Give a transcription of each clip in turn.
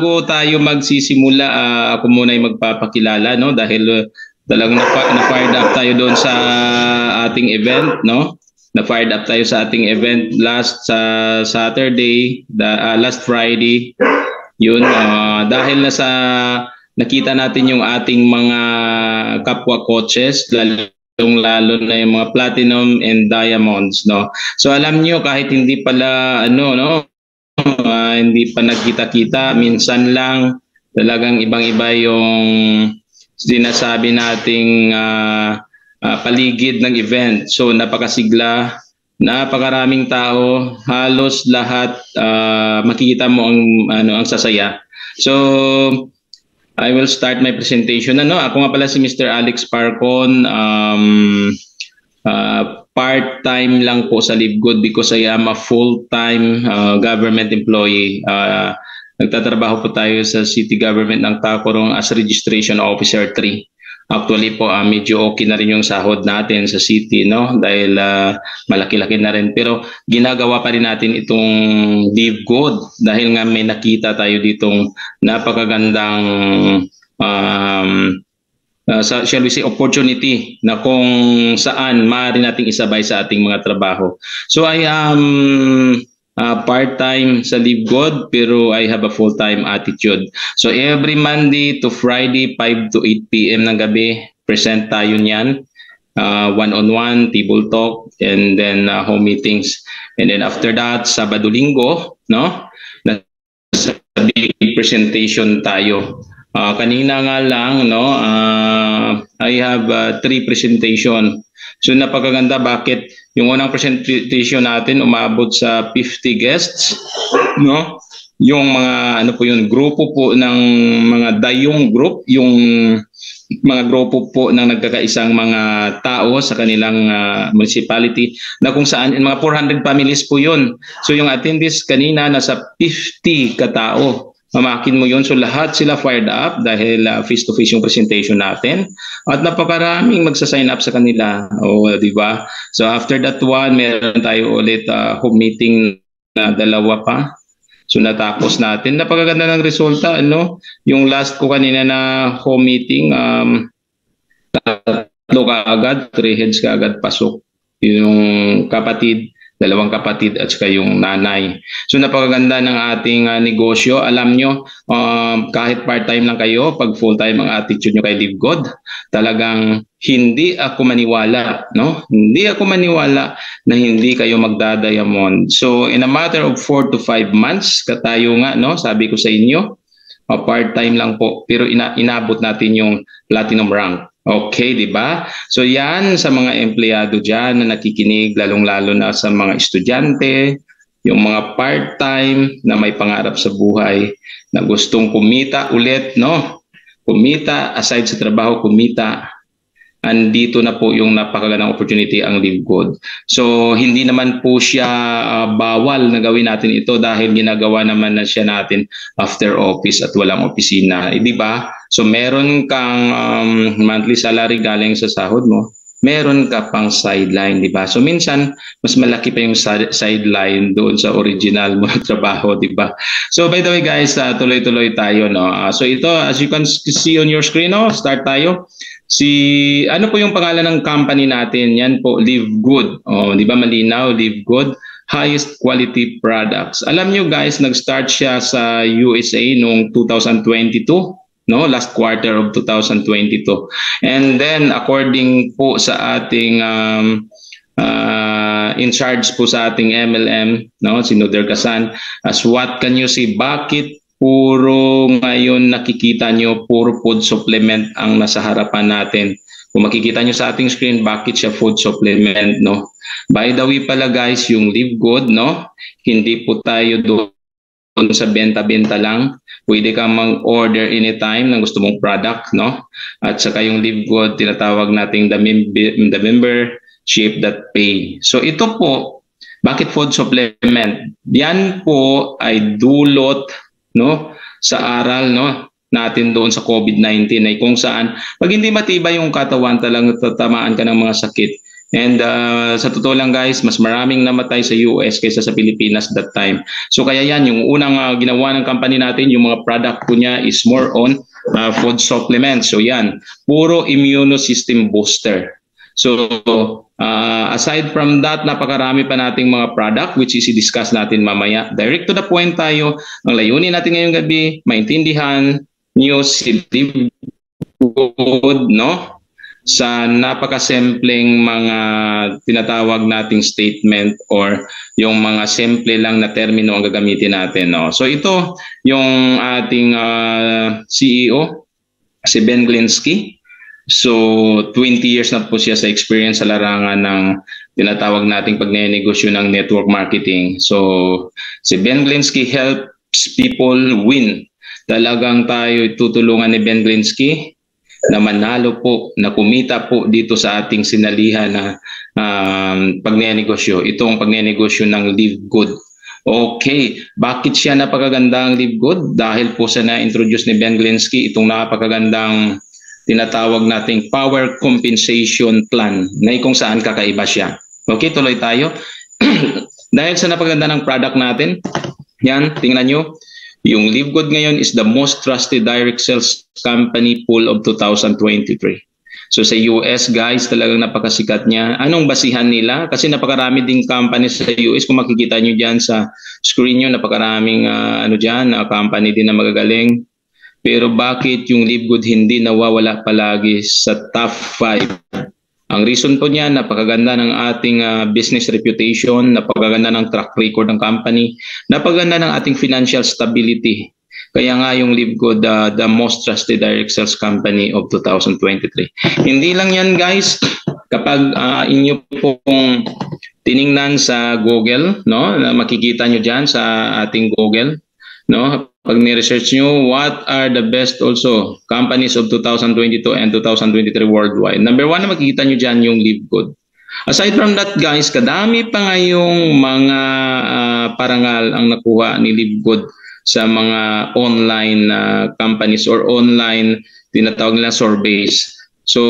bago tayo magsisimula, ako muna ay magpapakilala, no? Dahil talagang na-fired up tayo doon sa ating event, no? Na-fired up tayo sa ating event last Saturday, last Friday. Yun, dahil nakita natin yung ating mga kapwa coaches, lalo na yung mga platinum and diamonds, no? So alam niyo, kahit hindi pala hindi pa nagkita-kita, minsan lang talagang ibang-iba yung sinasabi nating paligid ng event. So napakasigla, napakaraming tao, halos lahat makikita mo ang sasaya. So I will start my presentation. Ako nga pala si Mr. Alex Parcon. Part-time lang po sa LiveGood because I am a full-time government employee. Nagtatrabaho po tayo sa City Government ng Tacurong as Registration Officer 3. Actually po, medyo okay na rin yung sahod natin sa city, no? Dahil malaki-laki na rin. Pero ginagawa pa rin natin itong LiveGood dahil nga may nakita tayo ditong napakagandang shall we say, opportunity na kung saan maaari nating isabay sa ating mga trabaho. So I am part-time sa LiveGood pero I have a full-time attitude. So every Monday to Friday, 5 to 8 p.m. ng gabi, present tayo niyan. One-on-one, table talk, and then home meetings. And then after that, Sabado-Linggo, no? Nasa big presentation tayo. Kanina nga lang, no? I have 3 presentation. So napakaganda, bakit yung unang presentation natin umabot sa 50 guests, no? Yung mga grupo po ng mga dayong group, yung mga grupo po ng nagkakaisang mga tao sa kanilang municipality na kung saan mga 400 families po yun. So yung attendees kanina nasa 50 katao. Mamakin mo yun. So lahat sila fired up dahil face-to-face yung presentation natin. At napakaraming magsa-sign up sa kanila. Di ba? So after that one, meron tayo ulit home meeting na 2 pa. So natapos natin. Napakaganda ng resulta. Yung last ko kanina na home meeting, 3 kaagad, 3 heads kaagad pasok. Yung kapatid, 2 kapatid at saka yung nanay. So napakaganda ng ating negosyo. Alam nyo, kahit part-time lang kayo, pag full-time ang attitude nyo kay LiveGood, talagang hindi ako maniwala, no? Hindi ako maniwala na hindi kayo magdadiamond. So in a matter of 4 to 5 months, katayo nga, no? Sabi ko sa inyo, part-time lang po, pero inabot natin yung platinum rank. Okay, di ba? So yan sa mga empleyado dyan na nakikinig, lalong-lalo na sa mga estudyante, yung mga part-time na may pangarap sa buhay, na gustong kumita ulit, no? Kumita, aside sa trabaho, kumita. Andito na po yung napakagandang opportunity ang LiveGood. So hindi naman po siya bawal na gawin natin ito dahil ginagawa naman na siya natin after office at walang opisina. Di ba? So meron kang monthly salary galing sa sahod mo, meron ka pang sideline, di ba? So minsan mas malaki pa yung sideline doon sa original mo trabaho, di ba? So by the way guys, tuloy-tuloy tayo, no? So ito, as you can see on your screen, no? Start tayo. Ano po yung pangalan ng company natin? Yan po, LiveGood. Di ba malinaw, LiveGood, highest quality products. Alam nyo guys, nag-start siya sa USA noong 2022. No, last quarter of 2022. And then according po sa ating in charge po sa ating MLM, no, si Noder Kasan, as what can you see, bakit puro ngayon nakikita nyo puro food supplement ang nasa harapan natin? Kung makikita nyo sa ating screen, bakit siya food supplement, no? By the way pala guys, yung LiveGood, no, hindi po tayo doon sa benta-benta lang. Pwede kang mag-order anytime ng gusto mong product, no? At saka yung LiveGood, tinatawag nating the membership that pay. So ito po, bakit food supplement? Yan po ay dulot, no, sa aral, no, natin doon sa COVID-19 ay kung saan pag hindi matibay yung katawan, talagang tatamaan ka ng mga sakit. And sa totoo lang guys, mas maraming namatay sa US kaysa sa Pilipinas that time. So kaya yan, yung unang ginawa ng company natin, yung mga product po niya is more on food supplements. So yan, puro immunosystem booster. So aside from that, napakarami pa nating mga product which is i-discuss natin mamaya. Direct to the point tayo. Ang layunin natin ngayong gabi, maintindihan nyo si Live Good, no? Sa napakasimpleng mga tinatawag nating statement or yung mga simple lang na termino ang gagamitin natin. No? So ito yung ating CEO, si Ben Glinsky. So 20 years na po siya sa experience sa larangan ng tinatawag nating pagnenegosyo ng network marketing. So si Ben Glinsky helps people win. Talagang tayo tutulungan ni Ben Glinsky na manalo po, na kumita po dito sa ating sinalihan na pagnenegosyo. Itong pagnenegosyo ng Live Good. Okay, bakit siya napakaganda ang Live Good? Dahil po sa na-introduce ni Ben Glinsky, itong napakagandang tinatawag nating power compensation plan na kung saan kakaiba siya. Okay, tuloy tayo. Dahil sa napakaganda ng product natin, yan, tingnan nyo. Yung Live Good ngayon is the most trusted direct sales company pool of 2023. So sa US guys, talagang napakasikat niya. Anong basihan nila? Kasi napakarami ding companies sa US. Kung makikita nyo dyan sa screen nyo, napakaraming company din na magagaling. Pero bakit yung Live Good hindi nawawala palagi sa top 5? Ang reason po niya, napakaganda ng ating business reputation, napakaganda ng track record ng company, napakaganda ng ating financial stability. Kaya nga yung Live Good, the most trusted direct sales company of 2023. Hindi lang yan guys, kapag inyo pong tiningnan sa Google, no, makikita nyo dyan sa ating Google, no, pag ni-research nyo, what are the best also companies of 2022 and 2023 worldwide? Number 1 na makikita nyo dyan yung Live Good. Aside from that guys, kadami pa ngayong mga parangal ang nakuha ni Live Good sa mga online companies or online tinatawag nila surveys. So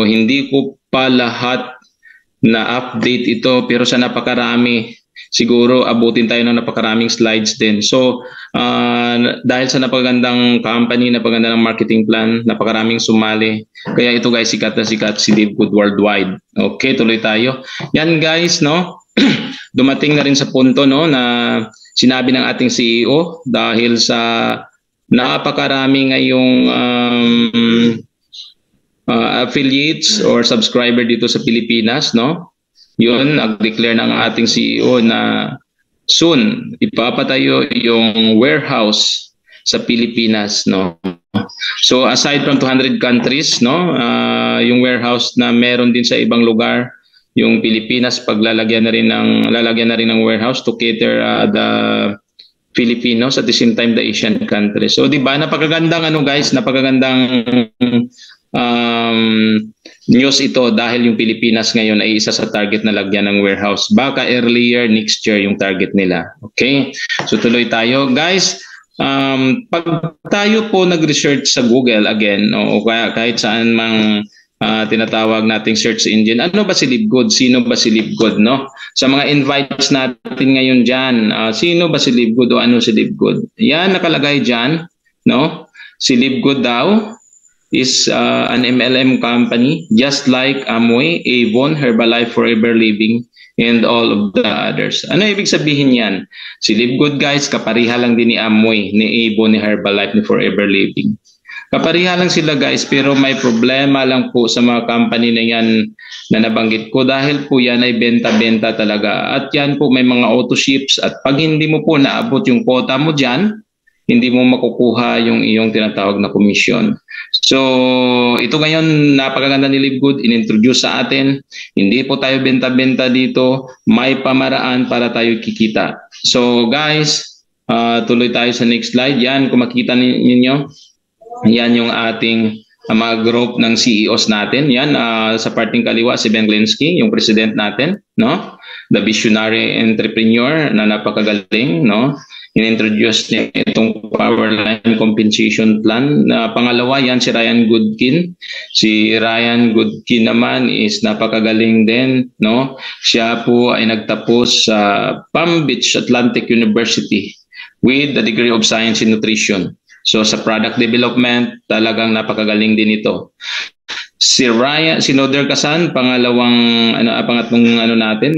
hindi ko pa lahat na update ito pero sa napakarami. Siguro abutin tayo ng napakaraming slides din. So, dahil sa napakagandang company, napakagandang marketing plan, napakaraming sumali. Kaya ito guys, sikat na sikat si Live Good worldwide. Okay, tuloy tayo. Yan guys, no? Dumating na rin sa punto no na sinabi ng ating CEO dahil sa napakarami ngayong affiliates or subscriber dito sa Pilipinas, no? Yun, nag-declare ng ating CEO na soon ipapatayo yung warehouse sa Pilipinas, no. So aside from 200 countries, no, yung warehouse na meron din sa ibang lugar, yung Pilipinas lalagyan na rin ng warehouse to cater the Filipinos at the same time the Asian countries. So di ba napakagandang guys, napakagandang news ito dahil yung Pilipinas ngayon ay isa sa target na lagyan ng warehouse. Baka earlier next year yung target nila. Okay? So tuloy tayo. Guys, pag tayo po nag-research sa Google again o kaya kahit saan mang tinatawag nating search engine, ano ba si Live Good? Sino ba si Live Good? No? Sa mga invites natin ngayon dyan, sino ba si Live Good o ano si Live Good? Yan nakalagay dyan. No? Si Live Good daw is an MLM company just like Amway, Avon, Herbalife, Forever Living, and all of the others. Ano ibig sabihin yan? Si Live Good guys, kapariha lang din ni Amway, ni Avon, ni Herbalife, ni Forever Living. Kapariha lang sila guys, pero may problema lang po sa mga company na yan na nabanggit ko dahil po yan ay benta-benta talaga. At yan po may mga auto ships at pag hindi mo po naabot yung quota mo dyan, hindi mo makukuha yung iyong tinatawag na komisyon. So, ito ngayon, napakaganda ni Live Good, in-introduce sa atin. Hindi po tayo benta-benta dito, may pamaraan para tayo kikita. So, guys, tuloy tayo sa next slide. Yan, kung makita ninyo, yan yung ating mga group ng CEOs natin. Yan, sa parting kaliwa, si Ben Glinsky, yung president natin, no? The visionary entrepreneur na napakagaling, no? inintroduce niya itong power line compensation plan. Pangalawa, yan si Ryan Goodkin. Si Ryan Goodkin naman is napakagaling din, no? Siya po ay nagtapos sa Palm Beach Atlantic University with the degree of Science in Nutrition. So sa product development, talagang napakagaling din ito. Si Noder Kasan, pangatlong natin,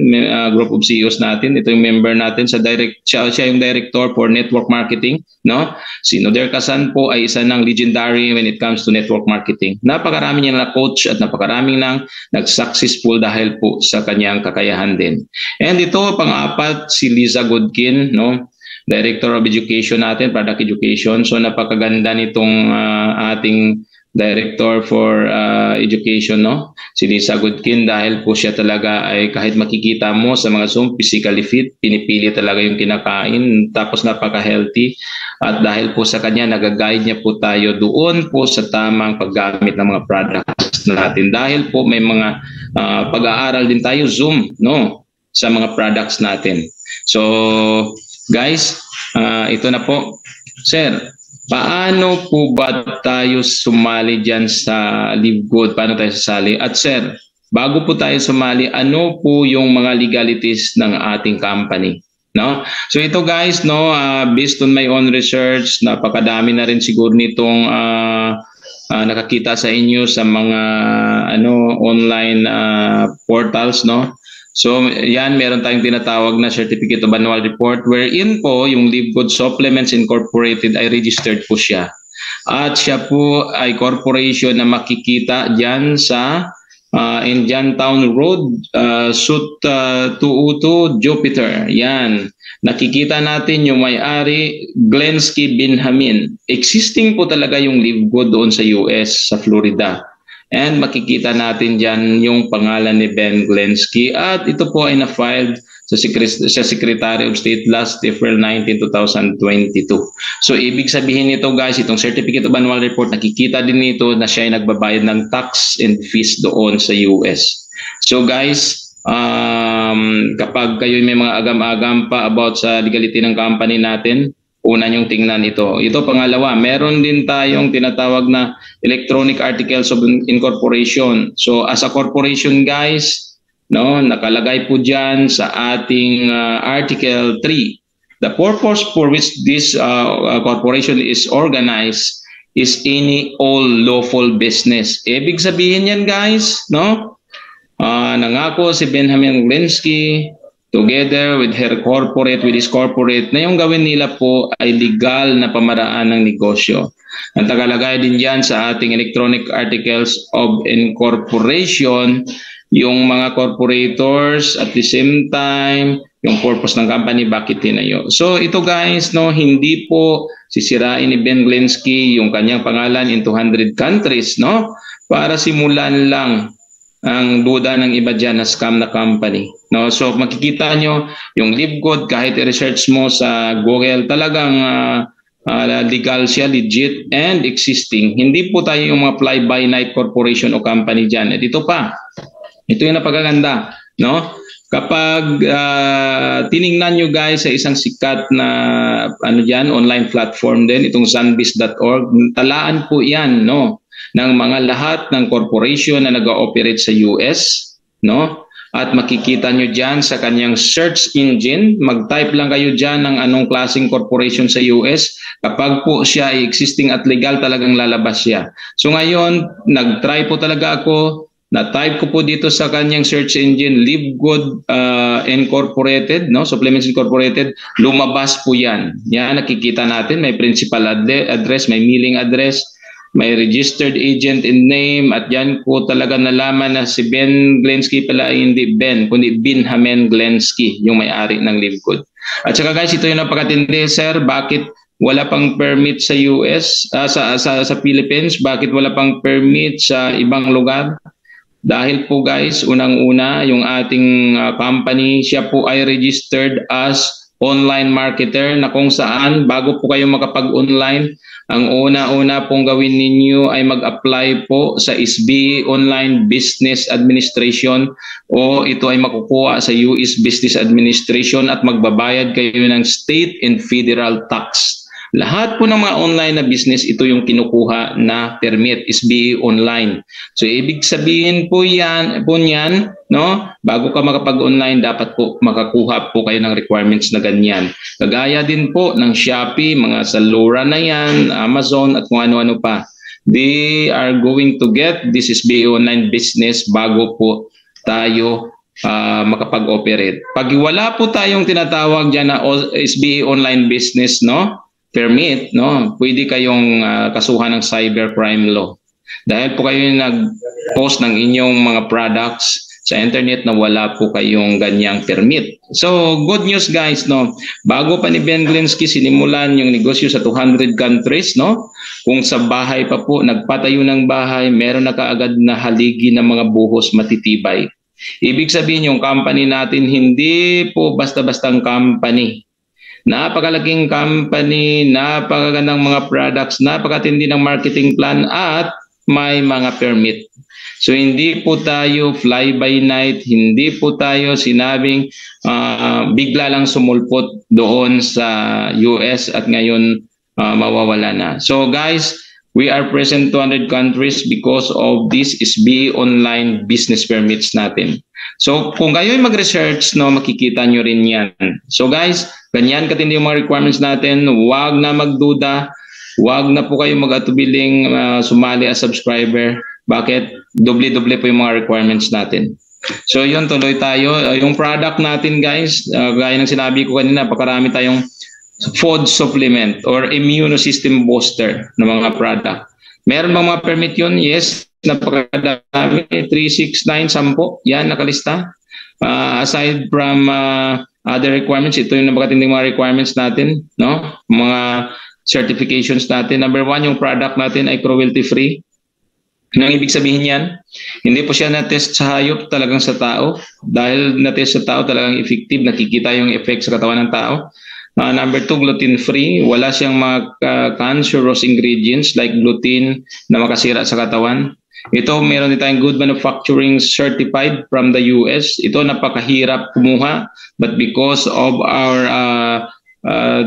group of CEOs natin. Ito yung member natin sa siya yung director for network marketing, no? Si Noder Kasan po ay isa ng legendary when it comes to network marketing. Napakarami niya na coach at napakaraming nang nag-successful dahil po sa kanyang kakayahan din. And ito, pang-apat, si Liza Goodkin, no? Director of Education natin, Product Education. So napakaganda nitong ating Director for Education, no? Si Lisa Goodkin, dahil po siya talaga ay kahit makikita mo sa mga Zoom, physically fit, pinipili talaga yung kinakain, tapos napaka-healthy. At dahil po sa kanya, nag-guide niya po tayo doon po sa tamang paggamit ng mga products natin. Dahil po may mga pag-aaral din tayo, Zoom, no? Sa mga products natin. So, guys, ito na po. Sir, paano po ba tayo sumali dyan sa Live Good? Paano tayo sasali? At sir, bago po tayo sumali, ano po yung mga legalities ng ating company? No? So ito guys, no, based on my own research, napakadami na rin siguro nitong nakakita sa inyo sa mga online portals, no? So yan, meron tayong tinatawag na Certificate of Annual Report wherein po yung Live Good Supplements Incorporated ay registered po siya. At siya po ay corporation na makikita dyan sa Indian Town Road, Suite 202, Jupiter. Yan. Nakikita natin yung may-ari, Glensky Binhamin. Existing po talaga yung Live Good doon sa US, sa Florida. And makikita natin dyan yung pangalan ni Ben Glensky at ito po ay na-filed sa Secretary of State last April 19, 2022. So ibig sabihin nito guys, itong Certificate of Annual Report, nakikita din nito na siya ay nagbabayad ng tax and fees doon sa US. So guys, kapag kayo may mga agam-agam pa about sa legality ng company natin, una niyong tingnan ito. Ito pangalawa, meron din tayong tinatawag na Electronic Articles of Incorporation. So as a corporation guys, no, nakalagay po diyan sa ating Article 3. The purpose for which this corporation is organized is any all lawful business. Ibig sabihin yan guys, no? Nangako si Benjamin Glensky together with his corporate na yung gawin nila po ay legal na pamaraan ng negosyo. Ang tagalagay din dyan sa ating Electronic Articles of Incorporation, yung mga corporators at the same time, yung purpose ng company, bakit tinayo. So ito guys, no, hindi po sisirain ni Ben Glensky yung kanyang pangalan in 200 countries, no, para simulan lang ang duda ng iba dyan na scam na company. No? So makikita nyo yung Live Good, kahit i-research mo sa Google, talagang legal siya, legit and existing. Hindi po tayo yung mga fly-by-night corporation o company dyan. At ito pa, ito yung napakaganda. No? Kapag tiningnan nyo guys sa isang sikat na online platform din, itong zanbiz.org, talaan po yan, no, ng mga lahat ng corporation na nag-ooperate sa US, no? At makikita nyo dyan sa kanyang search engine, mag-type lang kayo dyan ng anong klaseng corporation sa US. Kapag po siya ay existing at legal, talagang lalabas siya. So ngayon, nag-try po talaga ako, na-type ko po dito sa kanyang search engine, Live Good Incorporated, no? Supplements Incorporated, lumabas po yan. Yan, nakikita natin, may principal address, may mailing address, may registered agent in name, at yan po talaga nalaman na si Ben Glensky pala ay hindi Ben, kundi Benjamin Glensky, yung may-ari ng Live Good. At saka guys, ito yung napakatindi, sir, bakit wala pang permit sa US, sa Philippines, bakit wala pang permit sa ibang lugar? Dahil po guys, unang-una, yung ating company, siya po ay registered as online marketer na kung saan bago po kayo makapag-online, ang una-una pong gawin ninyo ay mag-apply po sa SBA Online Business Administration o ito ay makukuha sa US Business Administration at magbabayad kayo ng state and federal tax. Lahat po ng mga online na business, ito yung kinukuha na permit, SBA Online. So ibig sabihin po niyan, no? Bago ka makapag-online, dapat po makakuha po kayo ng requirements na ganyan. Kagaya din po ng Shopee, mga Zalora na yan, Amazon at kung ano-ano pa. They are going to get this SBA Online business bago po tayo makapag-operate. Pag wala po tayong tinatawag dyan na SBA Online business, no? Permit, no? Pwede kayong kasuhan ng cybercrime law. Dahil po kayo nag-post ng inyong mga products sa internet na wala po kayong ganyang permit. So, good news guys, no? Bago pa ni Ben Glinsky sinimulan yung negosyo sa 200 countries, no? Kung sa bahay pa po, nagpatayo ng bahay, meron na kaagad na haligi ng mga buhos matitibay. Ibig sabihin yung company natin, hindi po basta-bastang company. Napakalaking company, napakagandang mga products, napakatindi ng marketing plan at may mga permit. So hindi po tayo fly by night, hindi po tayo sinabing bigla lang sumulpot doon sa US at ngayon mawawala na. So guys, we are present 200 countries because of this SBA Online business permits natin. So kung kayo ay mag-research, no, makikita nyo rin yan. So guys, ganyan katindi yung mga requirements natin. Huwag na magduda. Huwag na po kayo mag-atubiling sumali as subscriber. Bakit? Doble-doble po yung mga requirements natin. So yun, tuloy tayo. Yung product natin guys, gaya ng sinabi ko kanina, napakarami tayong food supplement or immunosystem booster na mga product. Meron bang mga permit yun? Yes, napakadami. 3, 6, 9, 10. Yan, nakalista. Aside from other requirements, ito yung napakatinding mga requirements natin, no? Mga certifications natin. Number 1, yung product natin ay cruelty-free. Anong ibig sabihin yan? Hindi po siya na-test sa hayop, talagang sa tao. Dahil na-test sa tao, talagang effective. Nakikita yung effect sa katawan ng tao. Number 2, gluten-free. Wala siyang mga cancerous ingredients like gluten na makasira sa katawan. Ito, meron din tayong good manufacturing certified from the US. Ito, napakahirap kumuha. But because of our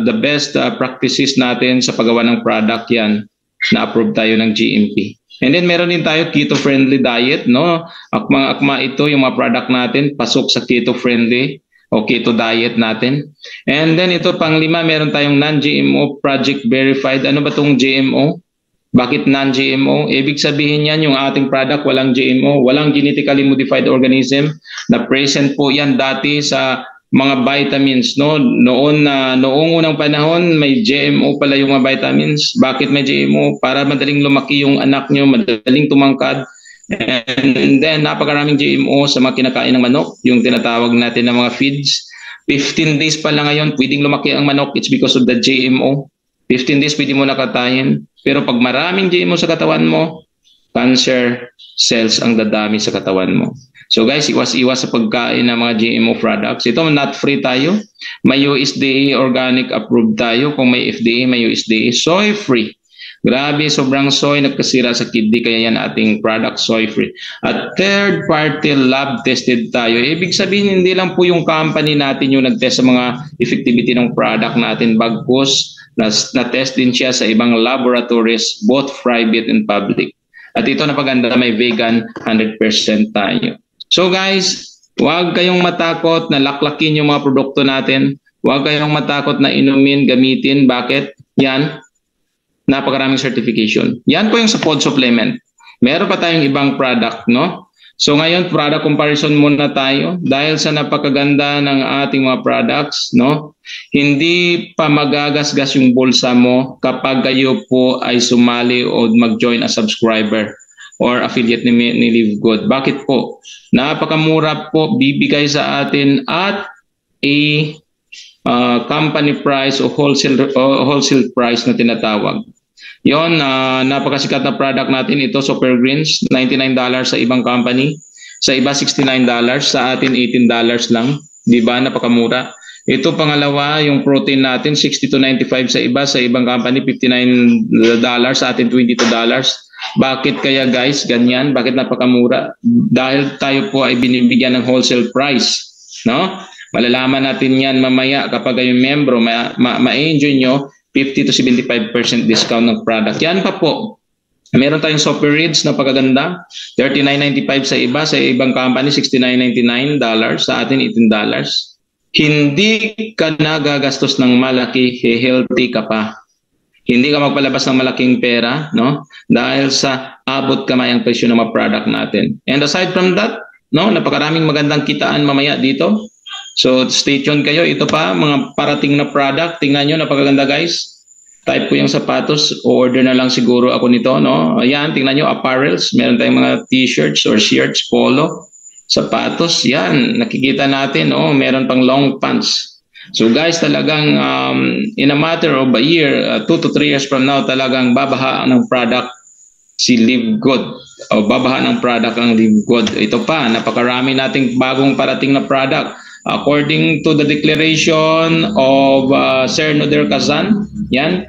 the best practices natin sa paggawa ng product yan, na-approve tayo ng GMP. And then meron din tayo keto-friendly diet, no? Akma ito, yung mga product natin, pasok sa keto-friendly o keto diet natin. And then ito pang-5, meron tayong non-GMO project verified. Ano ba itong GMO? Bakit non-GMO? Ibig sabihin yan, yung ating product walang GMO, walang genetically modified organism. Na present po yan dati sa mga vitamins, no? Noong unang panahon may GMO pala yung mga vitamins. Bakit may GMO? Para madaling lumaki yung anak nyo, madaling tumangkad. And then napakaraming GMO sa mga kinakain ng manok, yung tinatawag natin ng mga feeds. 15 days pa lang ngayon pwedeng lumaki ang manok, it's because of the GMO. 15 days pwede mo nakatayin. Pero pag maraming GMO sa katawan mo, cancer cells ang dadami sa katawan mo. So guys, iwas-iwas sa pagkain ng mga GMO products. Ito, nut free tayo. May USDA organic approved tayo. Kung may FDA, may USDA. Soy free. Grabe, sobrang soy, nagkasira sa kidney, kaya yan ating product soy free. At third party lab tested tayo. Ibig sabihin, hindi lang po yung company natin yung nag-test sa mga effectivity ng product natin, bagkus na-test din siya sa ibang laboratories, both private and public. At ito napaganda, may vegan 100% tayo. So guys, huwag kayong matakot na laklakin yung mga produkto natin. Huwag kayong matakot na inumin, gamitin. Bakit? Yan. Napakaraming certification. Yan po yung sa food supplement. Meron pa tayong ibang product, no? So ngayon, product comparison muna tayo. Dahil sa napakaganda ng ating mga products, no? Hindi pa magagasgas yung bulsa mo kapag kayo po ay sumali o mag-join as subscriber or affiliate ni Live Good. Bakit po? Napakamura po, bibigay sa atin at a company price o wholesale price na tinatawag. Yon, napakasikat na product natin ito, Super Greens, $99 sa ibang company. Sa iba $69, sa atin $18 lang. 'Di ba? Napakamura. Ito pangalawa, yung protein natin 60 to 95 sa iba, sa ibang company $59, sa atin $22. Bakit kaya guys ganyan? Bakit napakamura? Dahil tayo po ay binibigyan ng wholesale price, no? Malalaman natin yan mamaya kapag kayo membro, ma-enjoy nyo 50 to 75% discount ng product. Yan pa po. Meron tayong Super Reads na pagaganda, $39.95 sa iba, sa ibang company $69.99, sa atin $18. Hindi ka nagagastos ng malaki, healthy ka pa. Hindi ka magpalabas ng malaking pera, no? Dahil sa abot kamay ang presyo ng mga product natin. And aside from that, no, napakaraming magandang kitaan mamaya dito. So stay tuned kayo. Ito pa, mga parating na product. Tingnan nyo, napakaganda guys. Type ko yung sapatos, order na lang siguro ako nito, no? Ayan, tingnan nyo, apparels. Meron tayong mga t-shirts or shirts, polo, sapatos. Yan, nakikita natin, oh, meron pang long pants. So guys, talagang in a matter of a year, 2 to 3 years from now, talagang babaha ng product si Live Good. O babaha ng product ang Live Good. Ito pa, napakarami nating bagong parating na product. According to the declaration of Sir Noder Kazan, yan,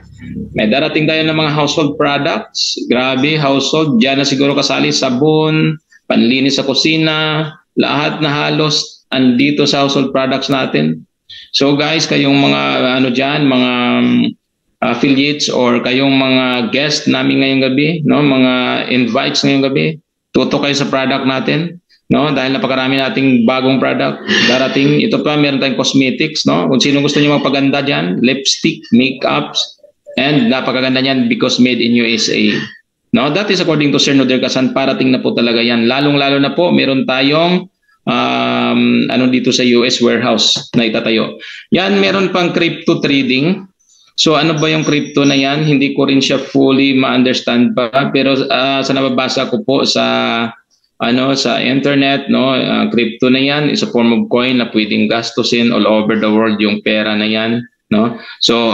may darating tayo ng mga household products. Grabe, household. Diyan na siguro kasali sabon, panlinis sa kusina, lahat na halos andito sa household products natin. So guys, kayong mga ano diyan, mga affiliates or kayong mga guest namin ngayong gabi, no, mga invites ngayong gabi, tuto kayo sa product natin, no, dahil napakarami nating bagong product darating. Ito pa, meron tayong cosmetics, no. Kung sino gusto niyo magpaganda diyan, lipstick, makeups, and napakaganda niyan because made in USA. No, that is according to Sir Noder Kazan. Parating na po talaga yan. Lalong-lalo na po, meron tayong ano dito sa US warehouse na itatayo. Yan, meron pang crypto trading. So ano ba yung crypto na yan? Hindi ko rin siya fully ma-understand pa, pero sa nababasa ko po sa sa internet, no, crypto na yan is a form of coin na pwedeng gastusin all over the world yung pera na yan, no? So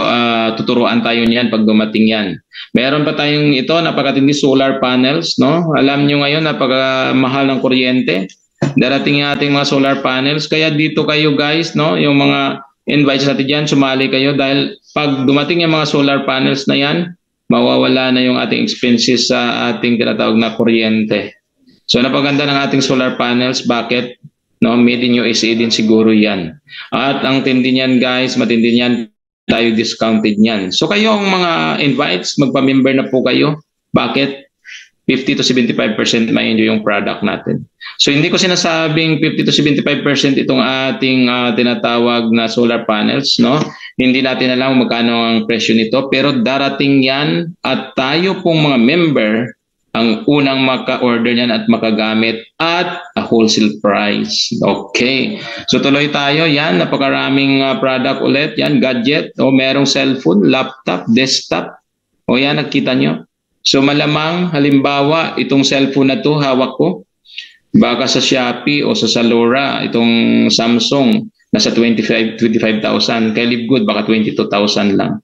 tuturuan tayo niyan pag dumating yan. Meron pa tayong ito, napakatindi, solar panels, no? Alam niyo ngayon napakamahal ng kuryente. Darating yung ating mga solar panels. Kaya dito kayo guys, no, yung mga invites natin dyan, sumali kayo dahil pag dumating yung mga solar panels na yan, mawawala na yung ating expenses sa ating tinatawag na kuryente. So napaganda ng ating solar panels. Bakit? No, made in USA din siguro yan. At ang tindi niyan guys, matindi niyan, tayo discounted niyan. So kayong mga invites, magpa-member na po kayo. Bakit? 50 to 75% ma-enjoy yung product natin. So hindi ko sinasabing 50 to 75% itong ating tinatawag na solar panels, no? Hindi natin alam magkano ang presyo nito, pero darating yan at tayo pong mga member ang unang maka-order niyan at makagamit at a wholesale price. Okay. So tuloy tayo. Yan, napakaraming product ulit. Yan, gadget. O merong cellphone, laptop, desktop. O yan, nakita nyo. So malamang, halimbawa, itong cellphone na to hawak ko, baka sa Shopee o sa Zalora, itong Samsung, nasa 25,000. Kay Live Good, baka 22,000 lang.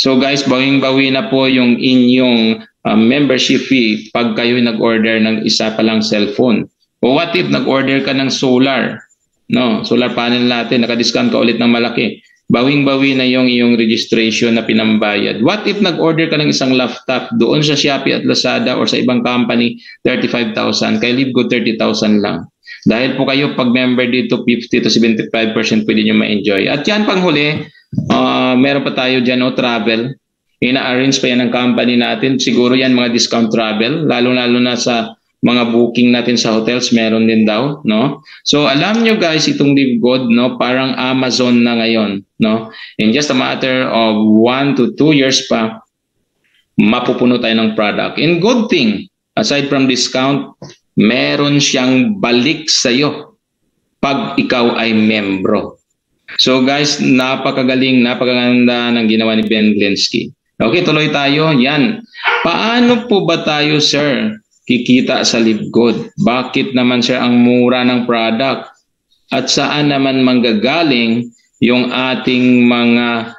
So guys, bawing-bawi na po yung inyong membership fee pag kayo nag-order ng isa pa lang cellphone. O what if nag-order ka ng solar, no, solar panel natin, naka-discount ka ulit ng malaki. Bawing-bawi na yung iyong registration na pinambayad. What if nag-order ka ng isang laptop doon sa Shopee at Lazada or sa ibang company, 35,000, kay Live Good 30,000 lang. Dahil po kayo pag member dito, 50 to 75% pwede nyo ma-enjoy. At yan panghuli, meron pa tayo dyan, no, travel. Ina-arrange pa yan ng company natin. Siguro yan mga discount travel, lalo-lalo na sa mga booking natin sa hotels, meron din daw, no? So alam nyo guys, itong Live Good, no, parang Amazon na ngayon, no? In just a matter of 1 to 2 years pa, mapupuno tayo ng product. And good thing, aside from discount, meron siyang balik sa'yo pag ikaw ay membro. So guys, napakagaling, napakaganda ng ginawa ni Ben Glinsky. Okay, tuloy tayo. Yan. Paano po ba tayo, sir, kikita sa Live Good? Bakit naman, sir, ang mura ng product? At saan naman manggagaling yung ating mga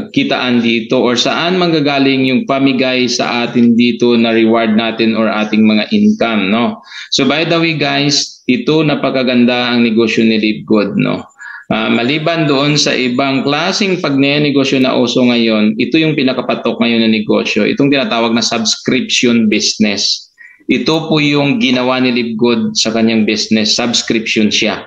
kitaan dito? Or saan manggagaling yung pamigay sa atin dito na reward natin or ating mga income, no? So by the way, guys, ito napakaganda ang negosyo ni Live Good, no? Maliban doon sa ibang klaseng pagnenegosyo na uso ngayon, ito yung pinakapatok ngayon na negosyo. Itong tinatawag na subscription business. Ito po yung ginawa ni Livegood sa kanyang business. Subscription siya.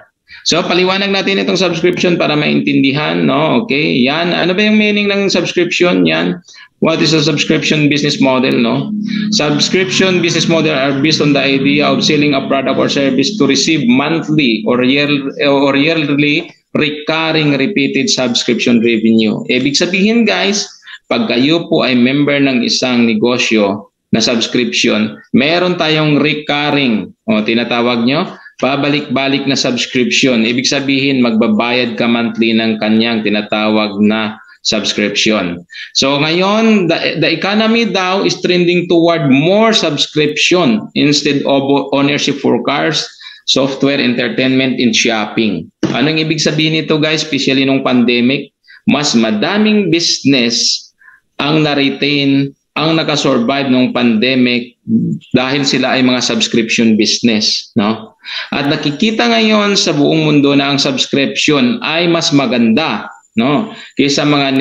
So, paliwanag natin itong subscription para maintindihan, no? Okay, yan. Ano ba yung meaning ng subscription? Yan. What is a subscription business model, no? Subscription business model are based on the idea of selling a product or service to receive monthly or yearly recurring repeated subscription revenue. Ibig sabihin, guys, pag kayo po ay member ng isang negosyo na subscription, meron tayong recurring, o tinatawag nyo, pabalik-balik na subscription. Ibig sabihin, magbabayad ka monthly ng kanyang tinatawag na subscription. So ngayon, the economy daw is trending toward more subscription instead of ownership for cars, software, entertainment, and shopping. Anong ibig sabihin nito, guys? Especially nung pandemic, mas madaming business ang na-retain, ang nakasurvive nung pandemic dahil sila ay mga subscription business, no? At nakikita ngayon sa buong mundo na ang subscription ay mas maganda, no, kaysa mga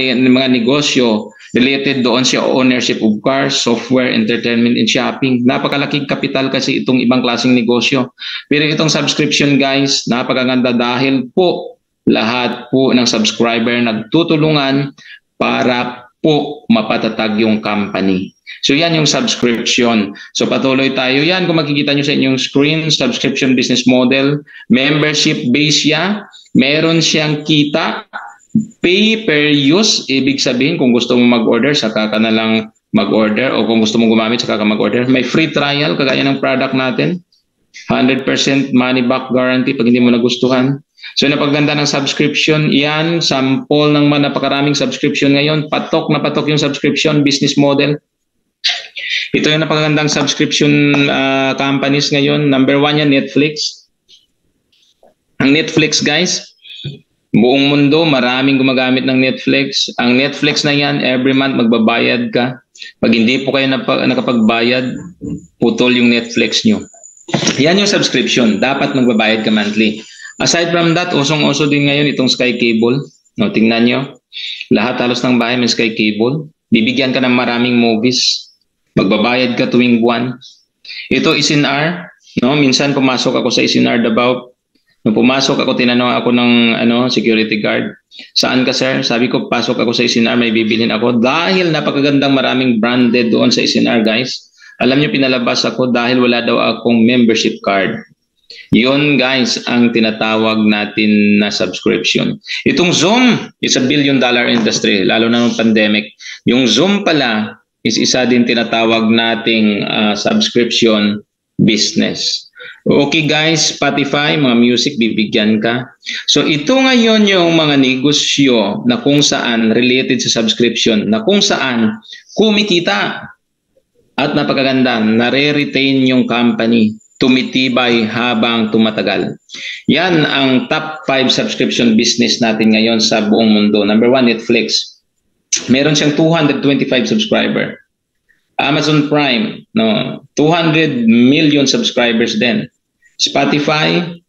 negosyo related doon sa ownership of cars, software, entertainment, and shopping. Napakalaking kapital kasi itong ibang klaseng negosyo. Pero itong subscription, guys, napakaganda dahil po lahat po ng subscriber nagtutulungan para po mapatatag yung company. So yan yung subscription. So patuloy tayo yan. Kung makikita nyo sa inyong screen, subscription business model, membership base siya, meron siyang kita, pay per use. Ibig sabihin, kung gusto mo mag-order, saka ka na lang mag-order, o kung gusto mo gumamit, saka ka mag-order. May free trial, kagaya ng product natin. 100% money back guarantee pag hindi mo nagustuhan. So napaganda ng subscription, yan, sample ng napakaraming subscription ngayon. Patok na patok yung subscription business model. Ito yung napakagandang subscription companies ngayon. Number 1 yan, Netflix. Ang Netflix, guys, buong mundo, maraming gumagamit ng Netflix. Ang Netflix na yan, every month magbabayad ka. Pag hindi po kayo nakapagbayad, putol yung Netflix nyo. Yan yung subscription. Dapat magbabayad ka monthly. Aside from that, usong-uso din ngayon itong Sky Cable. No, tingnan nyo. Lahat halos ng bahay may Sky Cable. Bibigyan ka ng maraming movies. Magbabayad ka tuwing buwan. Ito SNR. No, minsan pumasok ako sa SNR Davao. Nung pumasok ako, tinanong ako ng security guard. Saan ka, sir? Sabi ko, pasok ako sa SNR, may bibilhin ako. Dahil napakagandang maraming branded doon sa SNR, guys. Alam niyo, pinalabas ako dahil wala daw akong membership card. Yun, guys, ang tinatawag natin na subscription. Itong Zoom is a billion-dollar industry, lalo na ng pandemic. Yung Zoom pala is isa din tinatawag nating subscription business. Okay, guys, Spotify, mga music, bibigyan ka. So ito ngayon yung mga negosyo na kung saan related sa subscription, na kung saan kumikita at napakaganda, nare-retain yung company, tumitibay habang tumatagal. Yan ang top 5 subscription business natin ngayon sa buong mundo. Number 1, Netflix. Meron siyang 225 subscriber. Amazon Prime, no, 200 million subscribers din. Spotify,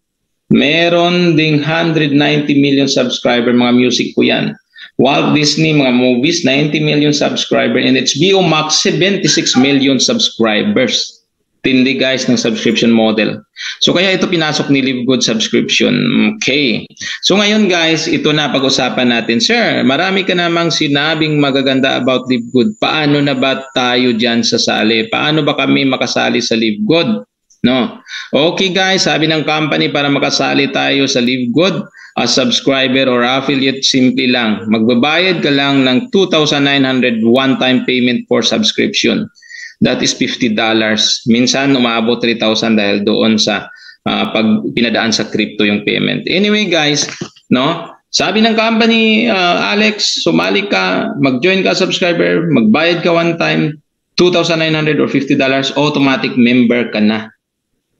meron ding 190 million subscriber, mga music po yan. Walt Disney, mga movies, 90 million subscriber. And HBO Max, 76 million subscribers. Tindi, guys, ng subscription model. So kaya ito pinasok ni Livegood subscription. Okay. So ngayon, guys, ito na pag-usapan natin. Sir, marami ka namang sinabing magaganda about Livegood. Paano na ba tayo dyan sasali? Paano ba kami makasali sa Livegood? No. Okay, guys, sabi ng company, para makasali tayo sa Livegood as subscriber or affiliate, simple lang. Magbabayad ka lang ng 2,900 one-time payment for subscription. That is $50. Minsan umabot 3,000 dahil doon sa pag pinadaan sa crypto yung payment. Anyway, guys, no? Sabi ng company, Alex, sumali ka, mag-join ka subscriber, magbayad ka one time, 2,900 or $50, automatic member ka na.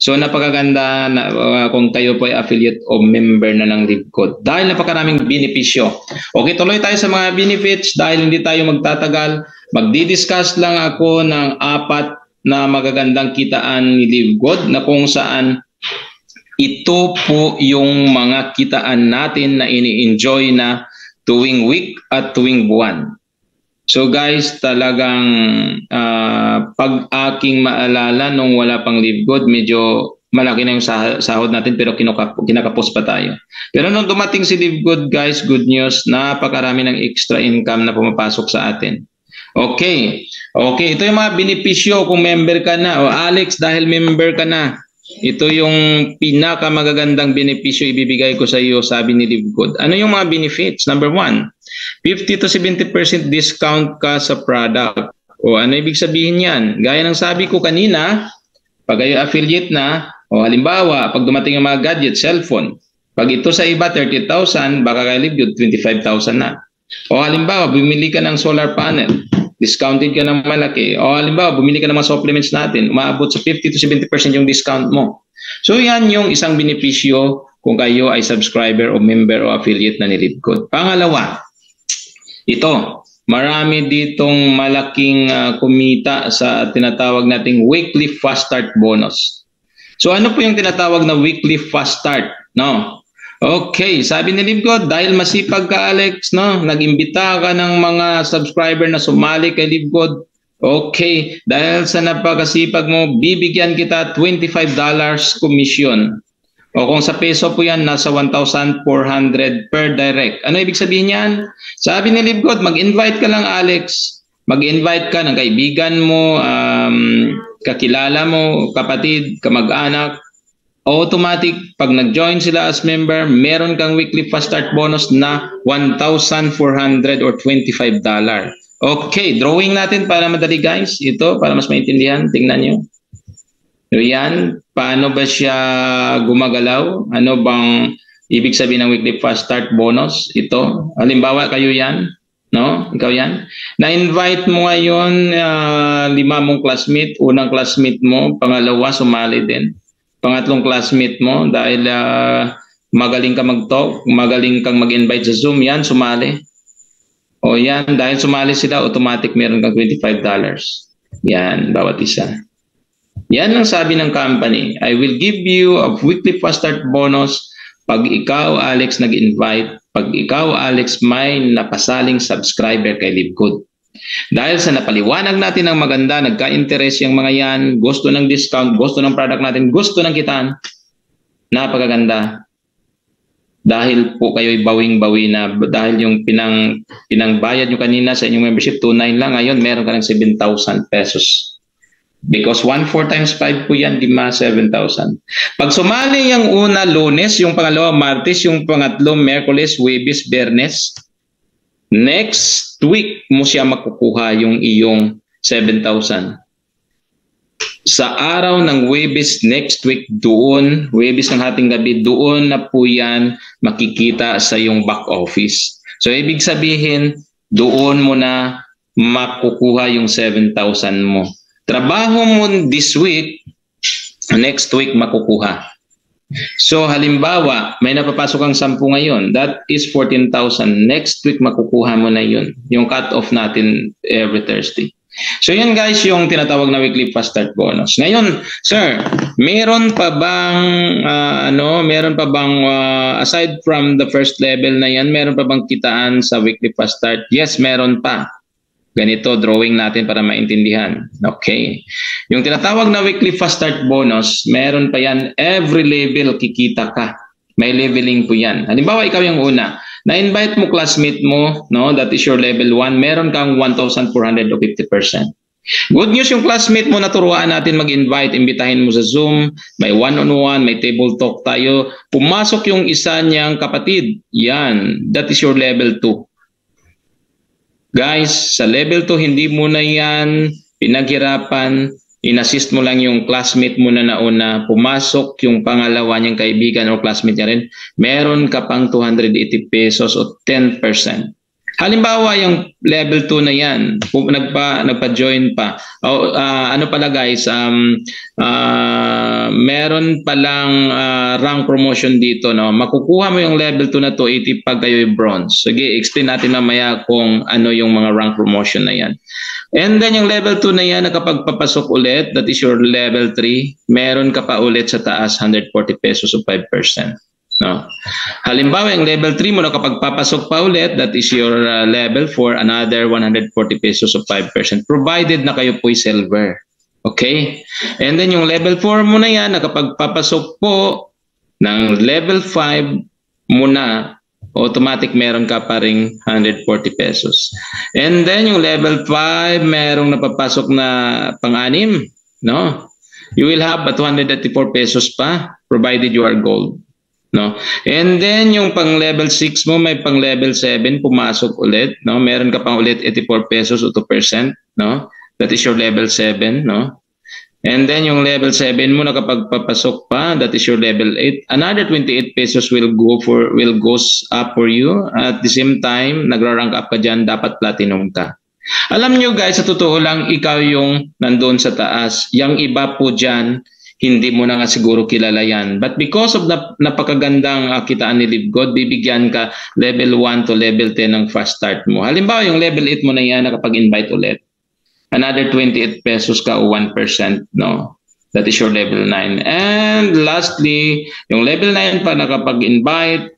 So napakaganda na kung kayo po ay affiliate o member na ng Livegood. Dahil napakaraming benepisyo. Okay, tuloy tayo sa mga benefits dahil hindi tayo magtatagal. Magdi-discuss lang ako ng 4 na magagandang kitaan ni Livegood na kung saan Ito po yung mga kitaan natin na ini-enjoy na tuwing week at tuwing buwan. So guys, talagang pag aking maalala nung wala pang Live Good, medyo malaki na yung sahod natin pero kinakapos pa tayo. Pero nung dumating si Live Good guys, good news, napakarami ng extra income na pumapasok sa atin. Okay, ito yung mga benepisyo kung member ka na. O Alex, dahil member ka na, ito yung pinakamagagandang benepisyo ibibigay ko sa iyo, sabi ni Live Good. Ano yung mga benefits? Number 1, 50 to 70% discount ka sa product. O ano ibig sabihin yan? Gaya ng sabi ko kanina, pag kayo affiliate na, o halimbawa, pag dumating yung mga gadget, cellphone, pag ito sa iba 30,000, baka kay Live Good 25,000 na. O halimbawa, bumili ka ng solar panel, discounted ka ng malaki. O halimbawa, bumili ka ng mga supplements natin, umaabot sa 50 to 70% yung discount mo. So yan yung isang benepisyo kung kayo ay subscriber o member o affiliate na ni Live Good. Pangalawa, ito, marami ditong malaking kumita sa tinatawag nating weekly fast start bonus. So ano po yung tinatawag na weekly fast start? No? Okay, sabi ni Live Good, dahil masipag ka Alex, no, nag-imbita ka ng mga subscriber na sumali kay Live Good. Okay, dahil sa napakasipag mo, bibigyan kita $25 commission. O kung sa peso po yan, nasa 1,400 per direct. Ano ibig sabihin yan? Sabi ni Live Good, mag-invite ka lang Alex. Mag-invite ka ng kaibigan mo, kakilala mo, kapatid, kamag-anak. Automatic, pag nag-join sila as member, meron kang weekly fast start bonus na 1,400 or $25. Okay, drawing natin para madali guys. Ito, para mas maintindihan. Tingnan nyo. So yan, paano ba siya gumagalaw? Ano bang ibig sabihin ng weekly fast start bonus? Ito, halimbawa kayo yan. No? Ikaw yan. Na-invite mo ngayon 5 mong classmate. Unang classmate mo, pangalawa, sumali din. Pangatlong classmate mo, dahil magaling ka mag-talk, magaling kang mag-invite sa Zoom, yan, sumali. O yan, dahil sumali sila, automatic meron kang $25. Yan, bawat isa. Yan ang sabi ng company. I will give you a weekly fast start bonus pag ikaw, Alex, nag-invite, pag ikaw, Alex, may napasaling subscriber kay Live Good. Dahil sa napaliwanag natin ng maganda, nagka-interest yung mga yan, gusto ng discount, gusto ng product natin, gusto ng kitaan, napakaganda. Dahil po kayo'y bawing-bawi na, dahil yung pinangbayad nyo kanina sa inyong membership, 2,900 lang, ngayon meron ka ng 7,000 pesos. Because 1,400 times 5 po yan, 7,000. Pag sumali yung una, Lunes, yung pangalawa, Martes, yung pangatlo, Merkules, Huwebes, Biyernes, next week mo siya makukuha yung iyong 7,000. Sa araw ng Huwebes next week, doon, Huwebes ng hating gabi, doon na po yan makikita sa iyong back office. So, ibig sabihin, doon mo na makukuha yung 7,000 mo. Trabaho mo this week, next week makukuha. So halimbawa, may napapasok kang 10 ngayon, that is 14,000. Next week makukuha mo na yun. Yung cut-off natin every Thursday. So yun guys, yung tinatawag na weekly fast start bonus. Ngayon, sir, meron pa bang aside from the first level na yan, meron pa bang kitaan sa weekly fast start? Yes, meron pa. Ganito, drawing natin para maintindihan. Okay. Yung tinatawag na weekly fast start bonus, meron pa yan. Every level kikita ka. May leveling po yan. Halimbawa, ikaw yung una. Na-invite mo classmate mo, no? That is your level 1. Meron kang 1,400 o 50%. Good news yung classmate mo, naturuan natin mag-invite. Imbitahin mo sa Zoom. May one-on-one, may table talk tayo. Pumasok yung isa niyang kapatid. Yan. That is your level 2. Guys, sa level 2, hindi mo na yan pinaghirapan, in-assist mo lang yung classmate mo na nauna, pumasok yung pangalawa niyang kaibigan o classmate niya rin, meron ka pang 280 pesos o 10%. Halimbawa, yung level 2 na yan, nagpa-join pa. Ano pala guys, meron palang rank promotion dito. No? Makukuha mo yung level 2 na to 80 pag kayo yung bronze. Sige, explain natin mamaya kung ano yung mga rank promotion na yan. And then yung level 2 na yan, nakapagpapasok ulit, that is your level 3, meron ka pa ulit sa taas, 140 pesos o 5%. No. Halimbawa, yung level 3 mo na kapag papasok pa ulit, that is your level 4, another 140 pesos of 5%, provided na kayo po'y silver. Okay? And then yung level 4 mo na yan, na kapag papasok po ng level 5 mo na, automatic meron ka pa ring 140 pesos. And then yung level 5, merong napapasok na pang-anim. No? You will have 284 pesos pa, provided you are gold. No, and then yung pang level 6 mo, may pang level 7 pumasok ulit, no, meron ka pang ulit 84 pesos o 2%, no, that is your level 7, no, and then yung level 7 mo na kapag papasok pa, that is your level 8, another 28 pesos will goes up for you. At the same time, nagra-rank up ka dyan, dapat platinum ka. Alam nyo guys, sa totoo lang, ikaw yung nandun sa taas, yung iba po dyan hindi mo na nga siguro kilala yan. But because of napakagandang kitaan ni LiveGold, bibigyan ka level 1 to level 10 ng fast start mo. Halimbawa, yung level 8 mo na yan, nakapag-invite ulit, another 28 pesos ka o 1%, no? That is your level 9. And lastly, yung level 9 pa nakapag-invite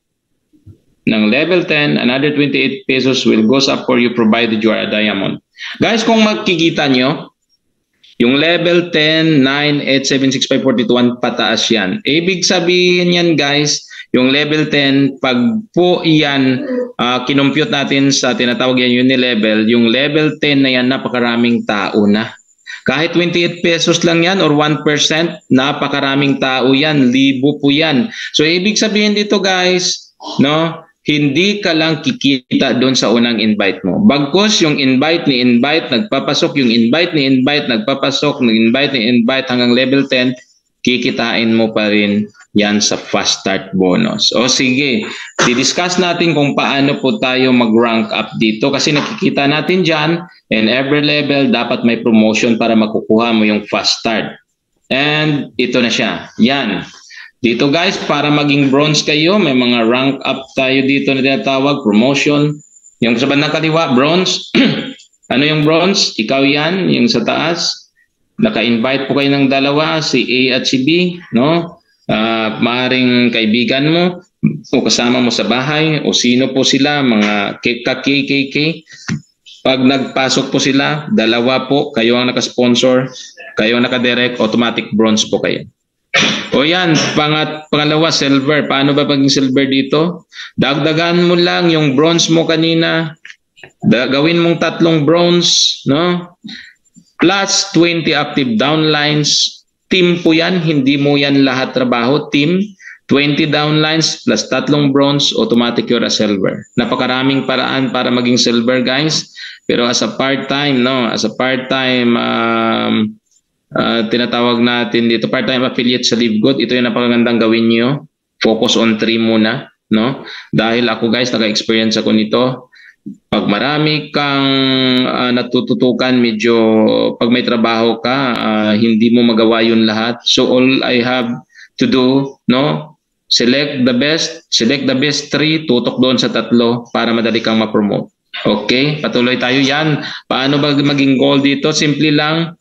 ng level 10, another 28 pesos will goes up for you provided you are a diamond. Guys, kung makikita nyo, yung level 10, 9, 8, 7, 6, 5, 42, 1, pataas yan. Ibig sabihin yan guys, yung level 10, pag po yan, kinompute natin sa tinatawag yan unilevel, yung level 10 na yan, napakaraming tao na. Kahit 28 pesos lang yan or 1%, napakaraming tao yan, libo po yan. So ibig sabihin dito guys, no, hindi ka lang kikita doon sa unang invite mo. Bagkus yung invite ni invite, nagpapasok, yung invite ni invite, nagpapasok, nag-invite ni invite hanggang level 10, kikitain mo pa rin yan sa fast start bonus. O sige, di-discuss natin kung paano po tayo mag-rank up dito kasi nakikita natin dyan, and every level dapat may promotion para makukuha mo yung fast start. And ito na siya. Yan. Dito guys, para maging bronze kayo, may mga rank up tayo dito na tinatawag, promotion. Yung sa bandang kaliwa, bronze. Ano yung bronze? Ikaw yan, yung sa taas. Naka-invite po kayo ng dalawa, si A at si B, no? Maaaring kaibigan mo o kasama mo sa bahay o sino po sila, mga ka-KKK. Pag nagpasok po sila, dalawa po, kayo ang naka-sponsor, kayo ang naka-direct, automatic bronze po kayo. O yan, pangalawa, silver. Paano ba paging silver dito? Dagdagan mo lang yung bronze mo kanina. Gawin mong 3 bronze, no? Plus 20 active downlines. Team po yan, hindi mo yan lahat trabaho. Team, 20 downlines plus 3 bronze, automatic you're a silver. Napakaraming paraan para maging silver, guys. Pero as a part-time, no? As a part-time tinatawag natin dito part-time affiliate sa LiveGold, ito yung napakagandang gawin niyo. Focus on 3 muna, no? Dahil ako guys, naka-experience ako nito. Pag marami kang natututukan, medyo pag may trabaho ka, hindi mo magawa yun lahat. So all I have to do, no? Select the best 3, tutok doon sa 3 para madali kang ma-promote. Okay, patuloy tayo yan. Paano ba maging gold dito? Simple lang.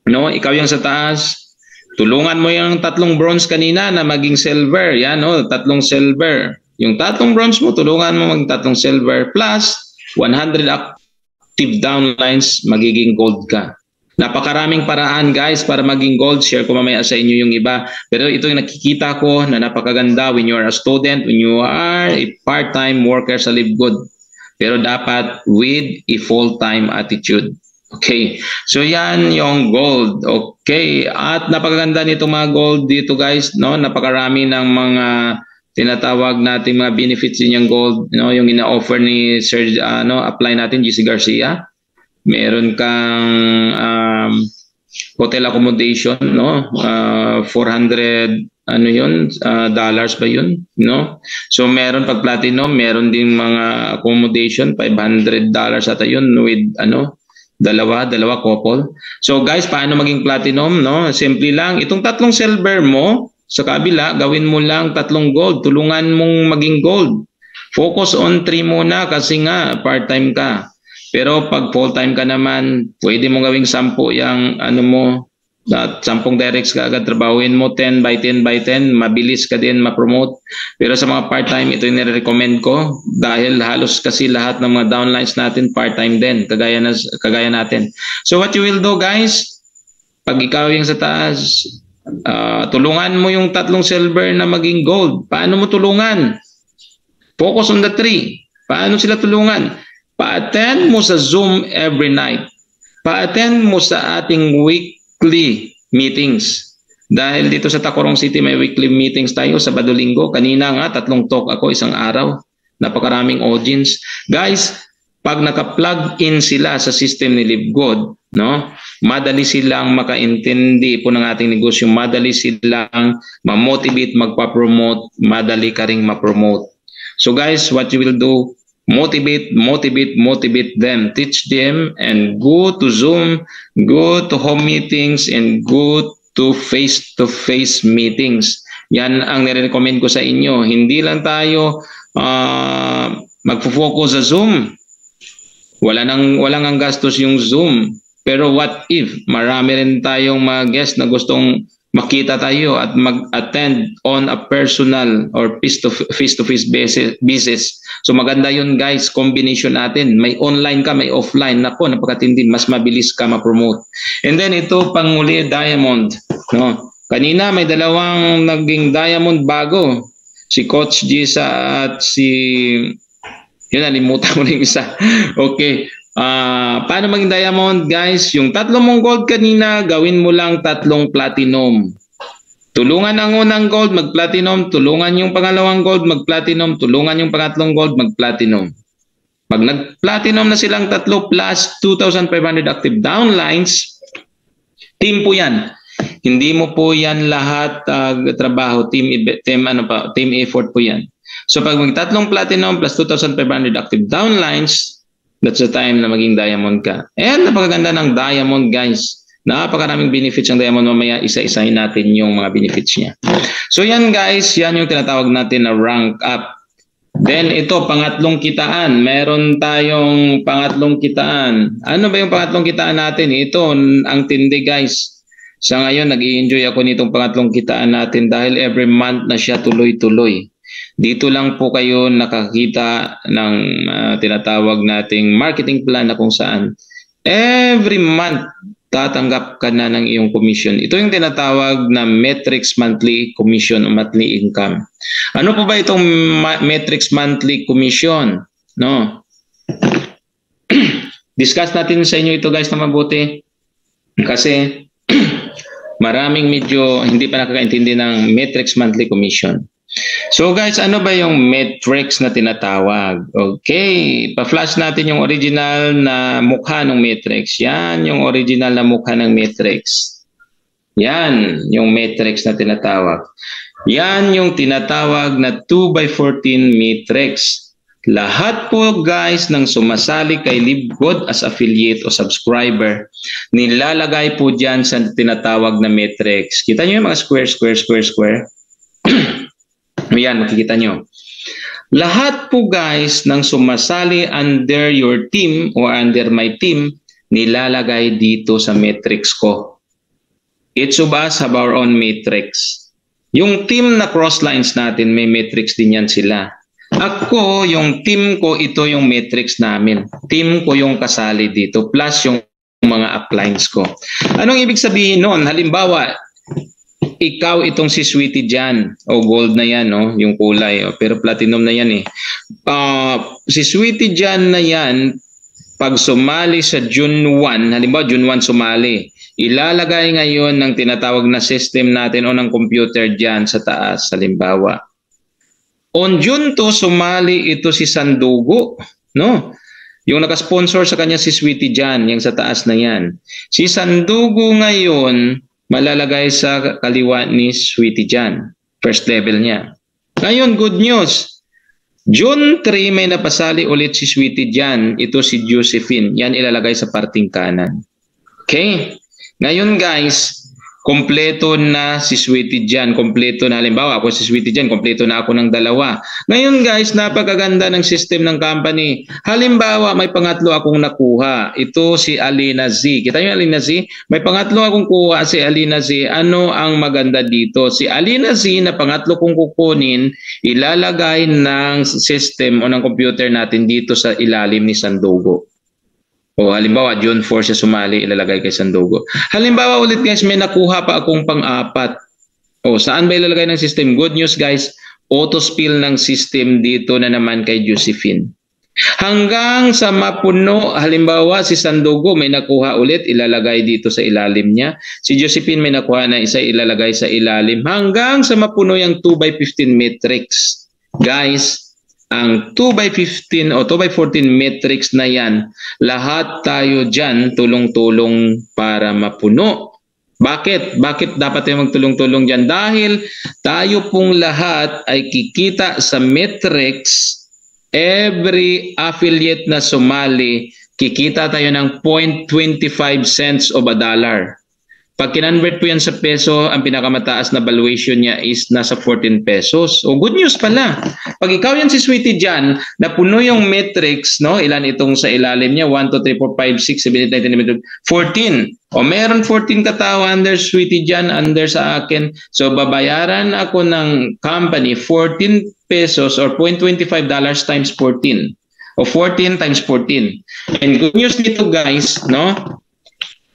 No, ikaw yung sa taas, tulungan mo yung 3 bronze kanina na maging silver. Yan, no, 3 silver. Yung 3 bronze mo, tulungan mo maging 3 silver plus 100 active downlines, magiging gold ka. Napakaraming paraan guys para maging gold. Share ko mamaya sa inyo yung iba. Pero ito yung nakikita ko na napakaganda when you are a student, when you are a part-time worker sa LiveGold. Pero dapat with a full-time attitude. Okay, so yan yung gold. Okay, at napakaganda nito mga gold dito guys, no? Napakarami ng mga tinatawag natin mga benefits din yung gold, no? Yung ina-offer ni Sir, apply natin, GC Garcia. Meron kang hotel accommodation, no? 400 ano yun, dollars ba yun, no? So meron pag platinum, meron din mga accommodation, $500 ata yun with ano, dalawa couple. So guys, paano maging platinum, no? Simple lang, itong tatlong silver mo sa kabila, gawin mo lang tatlong gold, tulungan mong maging gold. Focus on 3 muna kasi nga part-time ka. Pero pag full-time ka naman, pwede mo gawing 10 yung ano mo, at 10 directs ka agad, trabawin mo 10 by 10 by 10, mabilis ka din ma-promote. Pero sa mga part-time, ito yung nire-recommend ko dahil halos kasi lahat ng mga downlines natin part-time din, kagaya natin. So what you will do guys, pag ikaw yung sa taas, tulungan mo yung tatlong silver na maging gold. Paano mo tulungan? Focus on the 3. Paano sila tulungan? Pa-attend mo sa Zoom every night. Pa-attend mo sa ating weekly meetings. Dahil dito sa Tacurong City may weekly meetings tayo, Sabado-Linggo. Kanina nga, 3 talk ako isang araw. Napakaraming audience. Guys, pag naka-plug in sila sa system ni LiveGood, no? Madali silang makaintindi po ng ating negosyo. Madali silang ma-motivate, magpa-promote. Madali ka ring ma-promote. So guys, what you will do, motivate them, teach them, and go to Zoom, go to home meetings, and go to face-to-face meetings. Yan ang nire-recommend ko sa inyo. Hindi lang tayo magfo-focus sa Zoom. Walang ang gastos yung Zoom. Pero what if marami rin tayong mga guests na gustong makita tayo at mag-attend on a personal or face-to-face basis. So maganda yun guys, combination natin. May online ka, may offline. Nako, napakatindi, mas mabilis ka ma-promote. And then ito panguli, diamond. No? Kanina may dalawang naging diamond bago. Si Coach Gisa at si... Yun, nalimutan ko na yung isa. Okay. Paano maging diamond guys? Yung 3 mong gold kanina, gawin mo lang 3 platinum. Tulungan ang unang gold, mag-platinum. Tulungan yung pangalawang gold, mag-platinum. Tulungan yung pangatlong gold, mag-platinum. Pag nag-platinum na silang 3 plus 2,500 active downlines, team po yan. Hindi mo po yan lahat trabaho, team effort po yan. So pag mag-3 platinum plus 2,500 active downlines, that's the time na maging diamond ka. And napakaganda ng diamond guys. Napakaraming benefits ng diamond. Mamaya isa-isahin natin yung mga benefits niya. So yan guys, yan yung tinatawag natin na rank up. Then ito, pangatlong kitaan. Meron tayong pangatlong kitaan. Ano ba yung pangatlong kitaan natin? Ito, ang tindi guys. Sa ngayon, nag-i-enjoy ako nitong pangatlong kitaan natin dahil every month na siya tuloy-tuloy. Dito lang po kayo nakakita ng tinatawag nating marketing plan na kung saan every month tatanggap ka na ng iyong commission. Ito yung tinatawag na Matrix Monthly Commission o Monthly Income. Ano po ba itong Matrix Monthly Commission? No? Discuss natin sa inyo ito guys na mabuti kasi maraming medyo hindi pa nakakaintindi ng Matrix Monthly Commission. So guys, ano ba yung matrix na tinatawag? Okay, pa-flash natin yung original na mukha ng matrix. Yan yung original na mukha ng matrix. Yan yung matrix na tinatawag. Yan yung tinatawag na 2x14 matrix. Lahat po guys ng sumasali kay LiveGood as affiliate o subscriber, nilalagay po dyan sa tinatawag na matrix. Kita nyo yung mga square? Ayan, makikita nyo. Lahat po guys ng sumasali under your team or under my team, nilalagay dito sa matrix ko. Each of us have our own matrix. Yung team na crosslines natin, may matrix din yan sila. Ako, yung team ko, ito yung matrix namin. Team ko yung kasali dito, plus yung mga uplines ko. Anong ibig sabihin nun? Halimbawa, ikaw itong si Sweetie Jan o gold na yan, no? Yung kulay, pero platinum na yan eh. Si Sweetie Jan na yan, pag sumali sa June 1, halimbawa June 1 sumali, ilalagay ngayon ng tinatawag na system natin o ng computer dyan sa taas, halimbawa. On June 2, sumali ito si Sandugo, no? Yung nakasponsor sa kanya si Sweetie Jan, yung sa taas na yan. Si Sandugo ngayon, malalagay sa kaliwa ni Sweetie Jan. First level niya. Ngayon, good news. June 3, may napasali ulit si Sweetie dyan. Ito si Josephine. Yan ilalagay sa parting kanan. Okay? Ngayon guys, kompleto na si Sweetie dyan. Kompleto na. Halimbawa, ako si Sweetie dyan. Kompleto na ako ng dalawa. Ngayon guys, napakaganda ng system ng company. Halimbawa, may pangatlo akong nakuha. Ito si Alina Z. Kita nyo Alina Z? May pangatlo akong kuha si Alina Z. Ano ang maganda dito? Si Alina Z na pangatlo kong kukunin, ilalagay ng system o ng computer natin dito sa ilalim ni Sandogo. O halimbawa, June 4 siya sumali, ilalagay kay Sandogo. Halimbawa ulit guys, may nakuha pa akong pang-apat. O saan ba ilalagay ng system? Good news guys, auto-spill ng system dito na naman kay Josephine. Hanggang sa mapuno, halimbawa si Sandogo may nakuha ulit, ilalagay dito sa ilalim niya. Si Josephine may nakuha na isa, ilalagay sa ilalim. Hanggang sa mapuno yung 2x15 matrix. Guys, ang 2x15 o 2x14 matrix na yan, lahat tayo dyan tulong-tulong para mapuno. Bakit? Bakit dapat tayo magtulong-tulong dyan? Dahil tayo pong lahat ay kikita sa matrix. Every affiliate na sumali, kikita tayo ng 0.25 cents of a dollar. Pag kinonvert po yan sa peso, ang pinakamataas na valuation niya is nasa 14 pesos. O good news pala. Pag ikaw yan si Sweetie dyan, napuno yung matrix, no? Ilan itong sa ilalim niya? 1, 2, 3, 4, 5, 6, 7, 8, 9, 10, 11, 14. O meron 14 katao under Sweetie dyan, under sa akin. So babayaran ako ng company 14 pesos or 0.25 dollars times 14. O 14 times 14. And good news dito guys, no?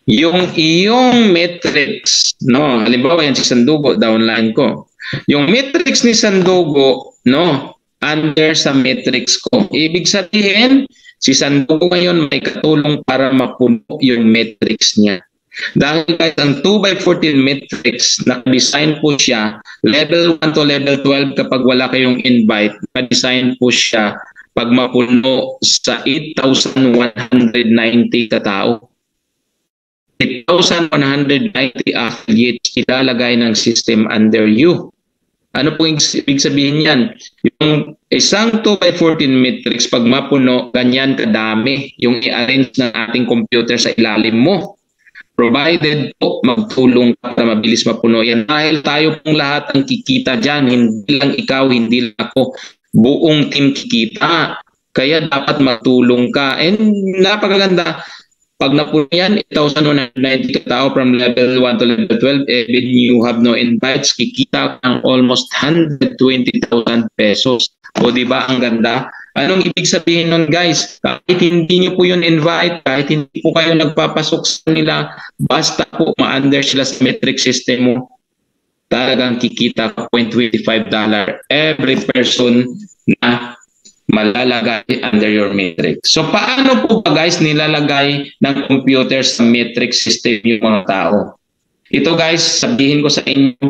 Yung iyong matrix, no, halimbawa yan si Sandogo, downline ko. Yung matrix ni Sandogo, no, under sa matrix ko. Ibig sabihin, si Sandogo ngayon may katulong para mapuno yung matrix niya. Dahil kahit ang 2x14 matrix, naka-design po siya, level 1 to level 12 kapag wala kayong invite, naka-design po siya pag mapuno sa 8,190 katao. 8,190 affiliates ilalagay ng system under you. Ano po ibig sabihin yan? Yung isang 2x14 matrix, pag mapuno, ganyan kadami yung i-arrange ng ating computer sa ilalim mo. Provided po magtulong para mabilis mapuno yan. Dahil tayo pong lahat ang kikita dyan. Hindi lang ikaw, hindi lang ako. Buong team kikita. Kaya dapat matulong ka. And napakaganda. Pag napuno yan, 8,190 katao from level 1 to level 12, even you have no invites, kikita ng almost 120,000 pesos. O diba ang ganda? Anong ibig sabihin nun guys? Kahit hindi nyo po yun invite, kahit hindi po kayo nagpapasok sa nila, basta po ma-under sila sa metric system mo, talagang kikita ka $0.25 every person na malalagay under your matrix. So paano po ba guys nilalagay ng computer sa matrix system yung mga tao? Ito guys, sabihin ko sa inyo,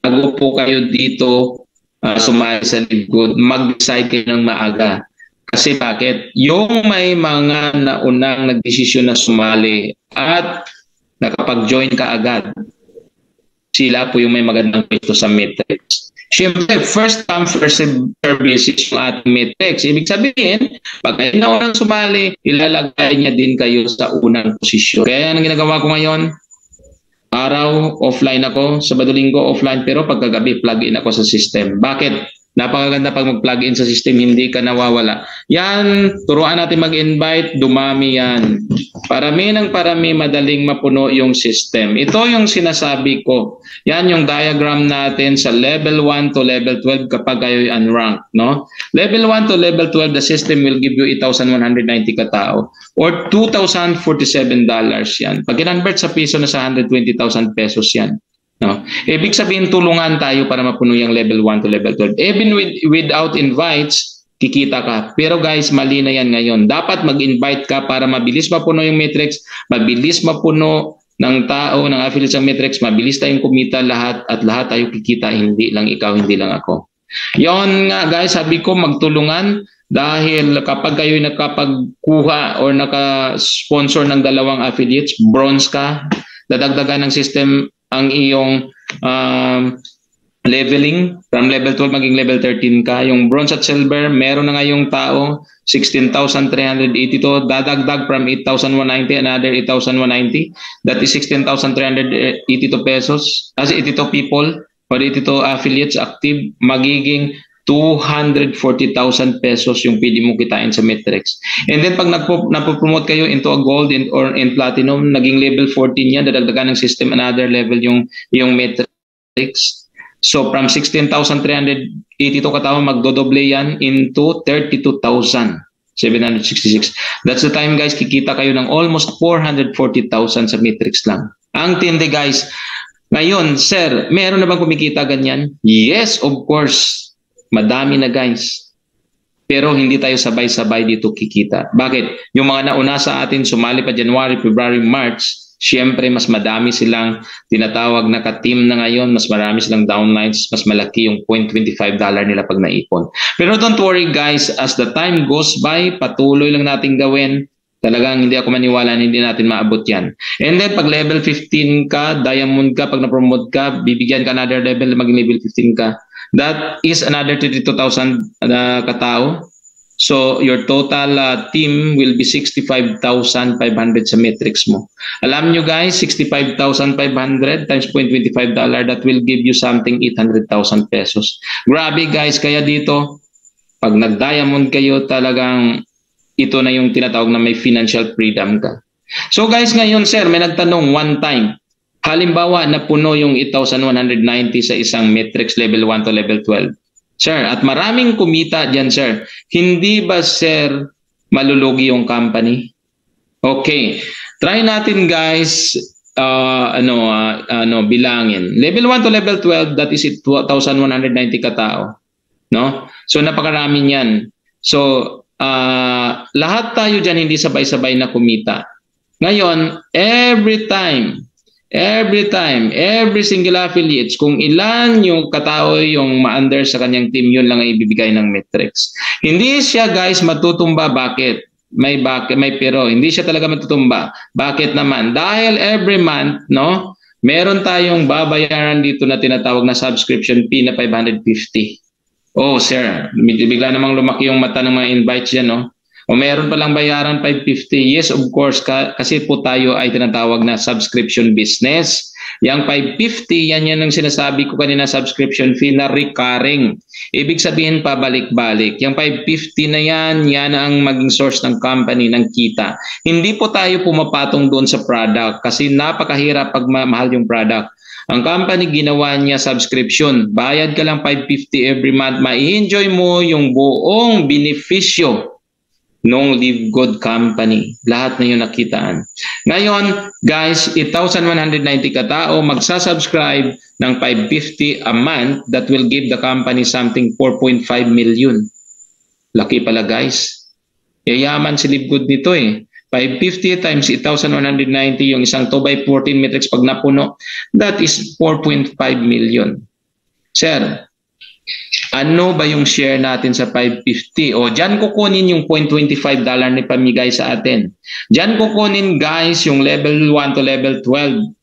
bago po kayo dito sumali sa Libgood, mag-decide kayo ng maaga. Kasi bakit? Yung may mga naunang nagdesisyon na sumali at nakapag-join ka agad, sila po yung may magandang pwesto sa matrix. Siyempre, first come, first service is yung ating matrix. Ibig sabihin, pag kayo na unang sumali, ilalagay niya din kayo sa unang posisyon. Kaya ang ginagawa ko ngayon, araw, offline ako, Sabado-Linggo, offline, pero pagkagabi, plug-in ako sa system. Bakit? Napakaganda pag mag-plug in sa system, hindi ka nawawala. Yan, turuan natin mag-invite, dumami yan. Parami ng parami, madaling mapuno yung system. Ito yung sinasabi ko. Yan yung diagram natin sa level 1 to level 12 kapag kayo unranked. No? Level 1 to level 12, the system will give you 8,190 katao or $2,047 yan. Pag kinonvert sa piso na sa 120,000 pesos yan. No? Ibig sabihin tulungan tayo para mapuno yung level 1 to level 12. Even without invites, kikita ka. Pero guys, mali na yan ngayon. Dapat mag-invite ka para mabilis mapuno yung matrix, mabilis mapuno ng tao, ng affiliates ng matrix, mabilis tayong kumita lahat at lahat tayo kikita, hindi lang ikaw, hindi lang ako. Yon nga guys, sabi ko magtulungan dahil kapag kayo nakapagkuha or naka-sponsor ng dalawang affiliates, bronze ka, dadagdagan ng system ang iyong leveling from level 12 maging level 13 ka. Yung bronze at silver, meron na ngayong tao 16,382, dadagdag from 8,190 another 8,190. That is 16,382 pesos. As 82 people or 82 affiliates active, magiging 240,000 pesos yung pwede mo kitain sa Matrix. And then pag napopromote kayo into a gold or in platinum, naging level 14 yan, dadagdagan ng system another level yung Matrix. So from 16,382 katao, magdodoble yan into 32,766. That's the time guys, kikita kayo ng almost 440,000 sa Matrix lang. Ang tindi guys. Ngayon, sir, meron na bang kumikita ganyan? Yes, of course. Madami na guys. Pero hindi tayo sabay-sabay dito kikita. Bakit? Yung mga nauna sa atin, sumali pa January, February, March, siyempre mas madami silang tinatawag na ka-team na ngayon, mas marami silang downlines, mas malaki yung $0.25 nila pag naipon. Pero don't worry guys, as the time goes by, patuloy lang natin gawin. Talagang hindi ako maniwala na hindi natin maabot yan. And then pag level 15 ka, diamond ka, pag na-promote ka, bibigyan ka another level, maging level 15 ka. That is another 32,000 katao. So your total team will be 65,500 sa Matrix mo. Alam nyo guys, 65,500 times $0.25, that will give you something 800,000 pesos. Grabe guys, kaya dito, pag nag-diamond kayo, talagang ito na yung tinatawag na may financial freedom ka. So guys, ngayon sir, may nagtanong one time, halimbawa napuno yung 8,190 sa isang Matrix level 1 to level 12. Sir, at maraming kumita diyan sir. Hindi ba sir malulugi yung company? Okay. Try natin guys bilangin. Level 1 to level 12, that is 2,190 katao, no? So napakarami niyan. So lahat tayo diyan hindi sabay-sabay na kumita. Ngayon, every single affiliates, kung ilan yung katao yung ma-under sa kanyang team, yun lang ay ibibigay ng Matrix. Hindi siya guys matutumba. Bakit? May pero. Hindi siya talaga matutumba. Bakit naman? Dahil every month, no, meron tayong babayaran dito na tinatawag na subscription fee na 550. Oh sir, bigla namang lumaki yung mata ng mga invites dyan, no? O meron palang bayaran 550. Yes, of course, kasi po tayo ay tinatawag na subscription business. Yang 550, yan ang sinasabi ko kanina, subscription fee na recurring. Ibig sabihin pabalik-balik. Yang 550 na yan ang maging source ng company ng kita. Hindi po tayo pumapatong doon sa product kasi napakahirap pag mahal yung product. Ang company ginawa niya subscription. Bayad ka lang 550 every month. Ma-enjoy mo yung buong benepisyo nung Live Good Company. Lahat na yun nakitaan. Ngayon, guys, 8,190 katao magsasubscribe ng 550 a month. That will give the company something 4.5 million. Laki pala, guys. Yayaman si Live Good nito eh. 550 times 8,190, yung isang 2x14 Matrix pag napuno, that is 4.5 million. Sir, ano ba yung share natin sa 550? O, dyan kukunin yung $0.25 ni pamigay sa atin. Dyan kukunin, guys, yung level 1 to level 12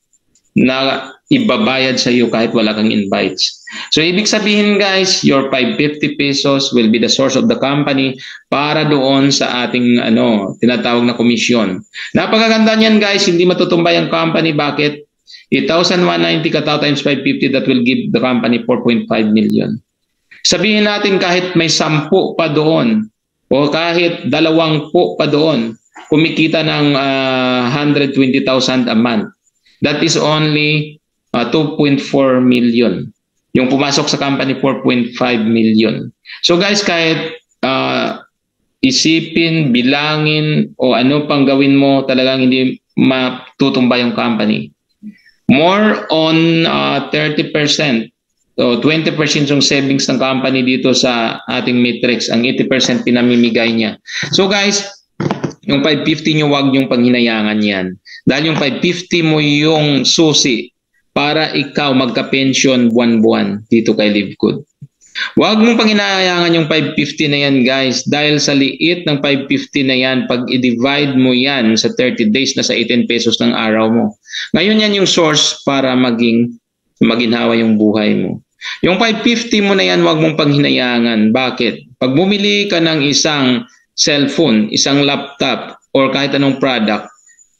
na ibabayad sa iyo kahit wala kang invites. So, ibig sabihin, guys, your 550 pesos will be the source of the company para doon sa ating tinatawag na komisyon. Napakaganda niyan, guys. Hindi matutumbay ang company. Bakit? 8,190 katao times 550, that will give the company 4.5 million. Sabihin natin kahit may 10 pa doon o kahit 20 pa doon, kumikita ng 120,000 a month. That is only 2.4 million. Yung pumasok sa company, 4.5 million. So guys, kahit isipin, bilangin, o ano pang gawin mo, talagang hindi matutumba yung company. More on 30%. So 20% yung savings ng company dito sa ating Matrix. Ang 80% pinamimigay niya. So guys, yung 550 nyo, wag yung panghinayangan yan. Dahil yung 550 mo yung susi para ikaw magka-pension buwan-buwan dito kay Live Good. Wag mong panghinayangan yung 550 na yan, guys. Dahil sa liit ng 550 na yan, pag i-divide mo yan sa 30 days na sa 18 pesos ng araw mo. Ngayon yan yung source para maginhawa yung buhay mo. Yung 550 mo na yan, wag mong panghinayangan. Bakit? Pag bumili ka ng isang cellphone, isang laptop, or kahit anong product,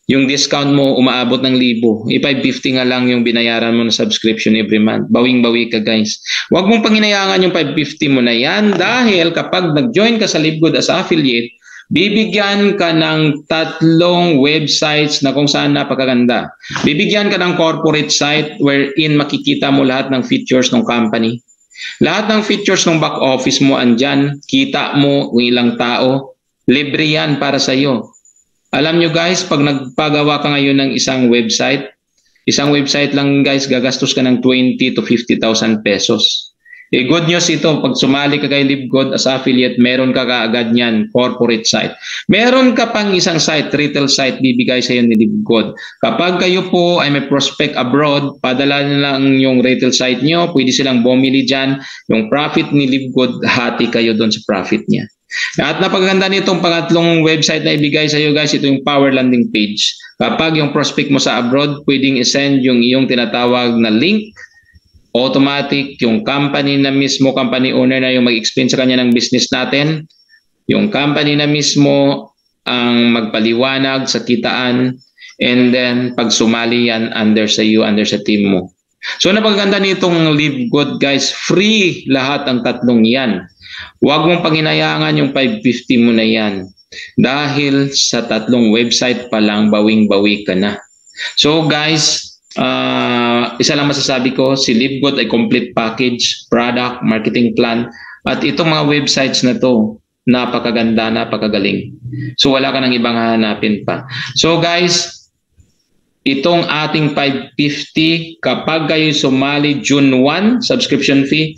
yung discount mo umaabot ng 1,000. 550 nga lang yung binayaran mo na subscription every month. Bawing-bawi ka, guys. Huwag mong panginayangan yung 550 mo na yan dahil kapag nag-join ka sa LiveGood as affiliate, bibigyan ka ng 3 websites na kung saan napakaganda. Bibigyan ka ng corporate site wherein makikita mo lahat ng features ng company. Lahat ng features ng back office mo andyan, kita mo kung ilang tao, libre yan para sa iyo. Alam nyo guys, pag nagpagawa ka ngayon ng isang website lang guys, gagastos ka ng 20 to 50,000 pesos. Good news ito, pag sumali ka kay LiveGood as affiliate, meron ka kaagad niyan, corporate site. Meron ka pang isang site, retail site, bibigay sa iyo ni LiveGood. Kapag kayo po ay may prospect abroad, padala na lang yung retail site nyo, pwede silang bumili dyan. Yung profit ni LiveGood, hati kayo doon sa profit niya. At napaganda nitong pangatlong website na ibigay sa iyo guys, ito yung Power Landing Page. Kapag yung prospect mo sa abroad, pwedeng isend yung iyong tinatawag na link, automatic yung company na mismo, company owner na yung mag-explain sa kanya ng business natin, yung company na mismo ang magpaliwanag sa kitaan, and then pag sumali yan under sa iyo, under sa team mo. So napaganda nitong LiveGood guys, free lahat ang 3 yan. Huwag mong panginayangan yung 550 mo na yan. Dahil sa 3 website pa lang, bawing-bawi ka na. So guys, isa lang masasabi ko, si LiveGood ay complete package, product, marketing plan. At itong mga websites na to, napakaganda, napakagaling. So wala ka nang ibang hahanapin pa. So guys, itong ating 550, kapag kayo sumali June 1, subscription fee,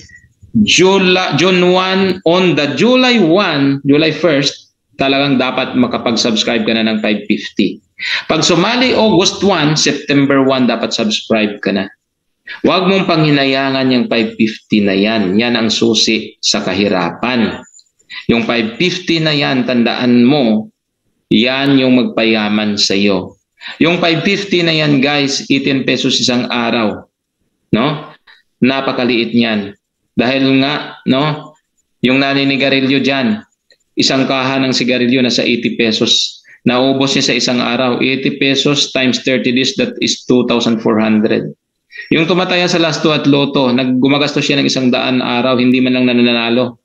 June 1, on the July 1, July 1st, talagang dapat makapag-subscribe ka na ng 550. Pag sumali August 1, September 1, dapat subscribe ka na. Huwag mong panghinayangan yung 550 na yan. Yan ang susi sa kahirapan. Yung 550 na yan, tandaan mo, yan yung magpayaman sa iyo. Yung 550 na yan guys, 18 pesos isang araw. No? Napakaliit niyan. Dahil nga, no, yung naninigarilyo dyan, isang kaha ng sigarilyo nasa 80 pesos. Naubos niya sa isang araw. 80 pesos times 30 days, that is 2,400. Yung tumataya sa last 2 at loto, gumagastos siya ng 100 araw, hindi man lang nananalo.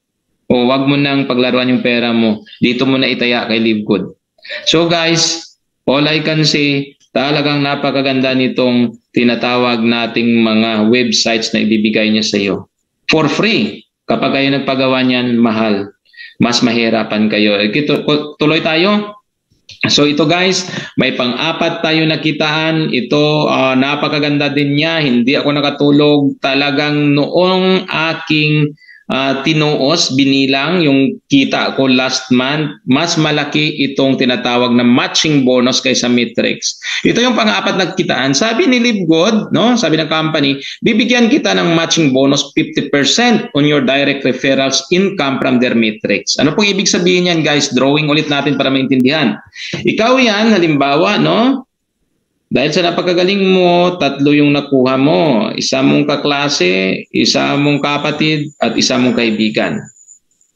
O wag mo nang paglaruan yung pera mo. Dito mo na itaya kay LiveGood. So guys, all I can say, talagang napakaganda nitong tinatawag nating mga websites na ibibigay niya sa iyo. For free. Kapag kayo nagpagawa niyan, mahal. Mas mahirapan kayo. Tuloy tayo. So ito guys, may pang-4 tayo nakitaan. Ito, napakaganda din niya. Hindi ako nakatulog. Talagang noong aking tinuos, binilang yung kita ko last month, mas malaki itong tinatawag na matching bonus kaysa Matrix. Ito yung pang-4 na kitaan. Sabi ni LiveGood, no? Sabi ng company, bibigyan kita ng matching bonus 50% on your direct referrals income from their Matrix. Ano pong ibig sabihin yan guys? Drawing ulit natin para maintindihan. Ikaw yan, halimbawa, no? Dahil sa napakagaling mo, 3 yung nakuha mo. Isa mong kaklase, isa mong kapatid, at isa mong kaibigan.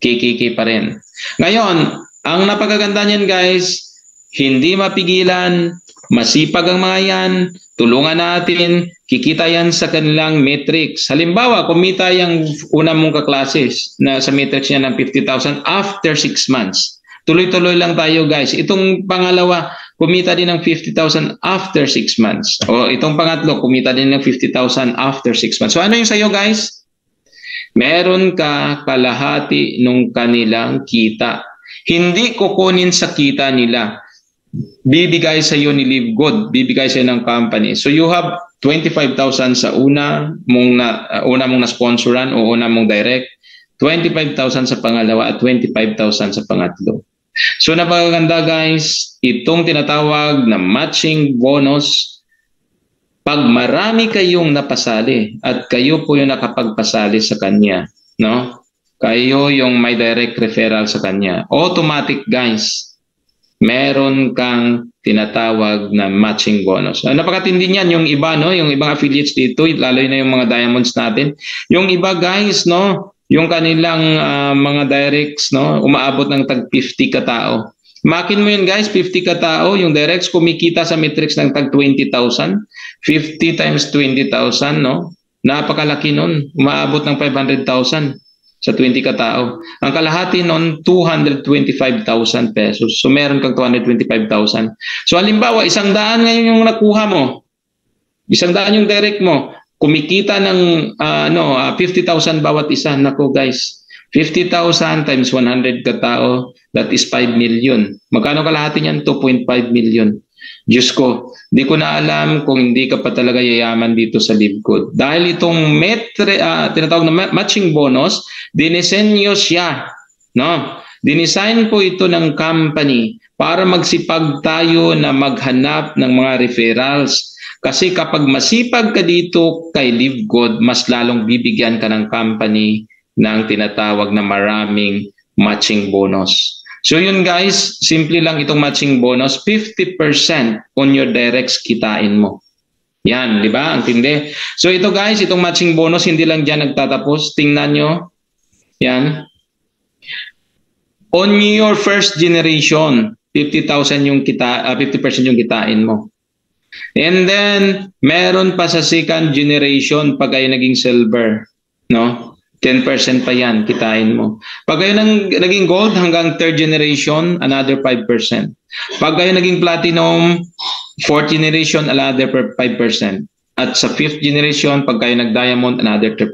KKK pa rin. Ngayon, ang napakaganda niyan guys, hindi mapigilan, masipag ang mga yan, tulungan natin, kikita yan sa kanilang matrix. Halimbawa, kumita yung una mong kaklase na sa matrix niya ng 50,000 after 6 months. Tuloy-tuloy lang tayo guys. Itong pangalawa, kumita din ng 50,000 after 6 months. O itong pangatlo, kumita din ng 50,000 after 6 months. So ano yung sa'yo guys? Meron ka kalahati nung kanilang kita. Hindi kukunin sa kita nila. Bibigay sa iyo ni LiveGood, bibigay sa iyo ng company. So you have 25,000 sa una mong na-sponsoran o una mong direct, 25,000 sa pangalawa at 25,000 sa pangatlo. So napakaganda guys, itong tinatawag na matching bonus, pag marami kayong napasali at kayo po yung nakapagpasali sa kanya, no? Kayo yung may direct referral sa kanya. Automatic guys, meron kang tinatawag na matching bonus. Napakatindi niyan yung iba, no? Yung ibang affiliates dito, lalo na yung mga diamonds natin. Yung iba guys, no? Yung kanilang mga directs, no? Umaabot ng tag 50 katao. Makin mo yun guys, 50 katao, yung directs kumikita sa metrics ng tag 20,000. 50 times 20,000, no? Napakalaki nun. Umaabot ng 500,000 sa 20 katao. Ang kalahati nun, 225,000 pesos. So meron kang 225,000. So halimbawa, 100 ngayon yung nakuha mo. 100 yung direct mo. Kumikita ng 50,000 bawat isa. Nako guys, 50,000 times 100 katao, that is 5 million. Magkano kalahati niyan? 2.5 million. Diyos ko, di ko na alam kung hindi ka pa talaga yayaman dito sa Livgood. Dahil itong tinatawag na matching bonus, dinisenyo siya. No? Dinisign po ito ng company para magsipag tayo na maghanap ng mga referrals. Kasi kapag masipag ka dito kay Livgood, mas lalong bibigyan ka ng company ng tinatawag na maraming matching bonus. So yun guys, simple lang itong matching bonus, 50% on your directs kitain mo. Yan, di ba? Ang tindi. So ito guys, itong matching bonus, hindi lang dyan nagtatapos. Tingnan nyo. Yan. On your first generation, 50,000 yung 50% yung kitain mo. And then, meron pa sa second generation pag kayo naging silver. No? 10% pa yan, kitain mo. Pag kayo naging gold hanggang third generation, another 5%. Pag kayo naging platinum, fourth generation, another 5%. At sa fifth generation, pag kayo nag-diamond, another 3%.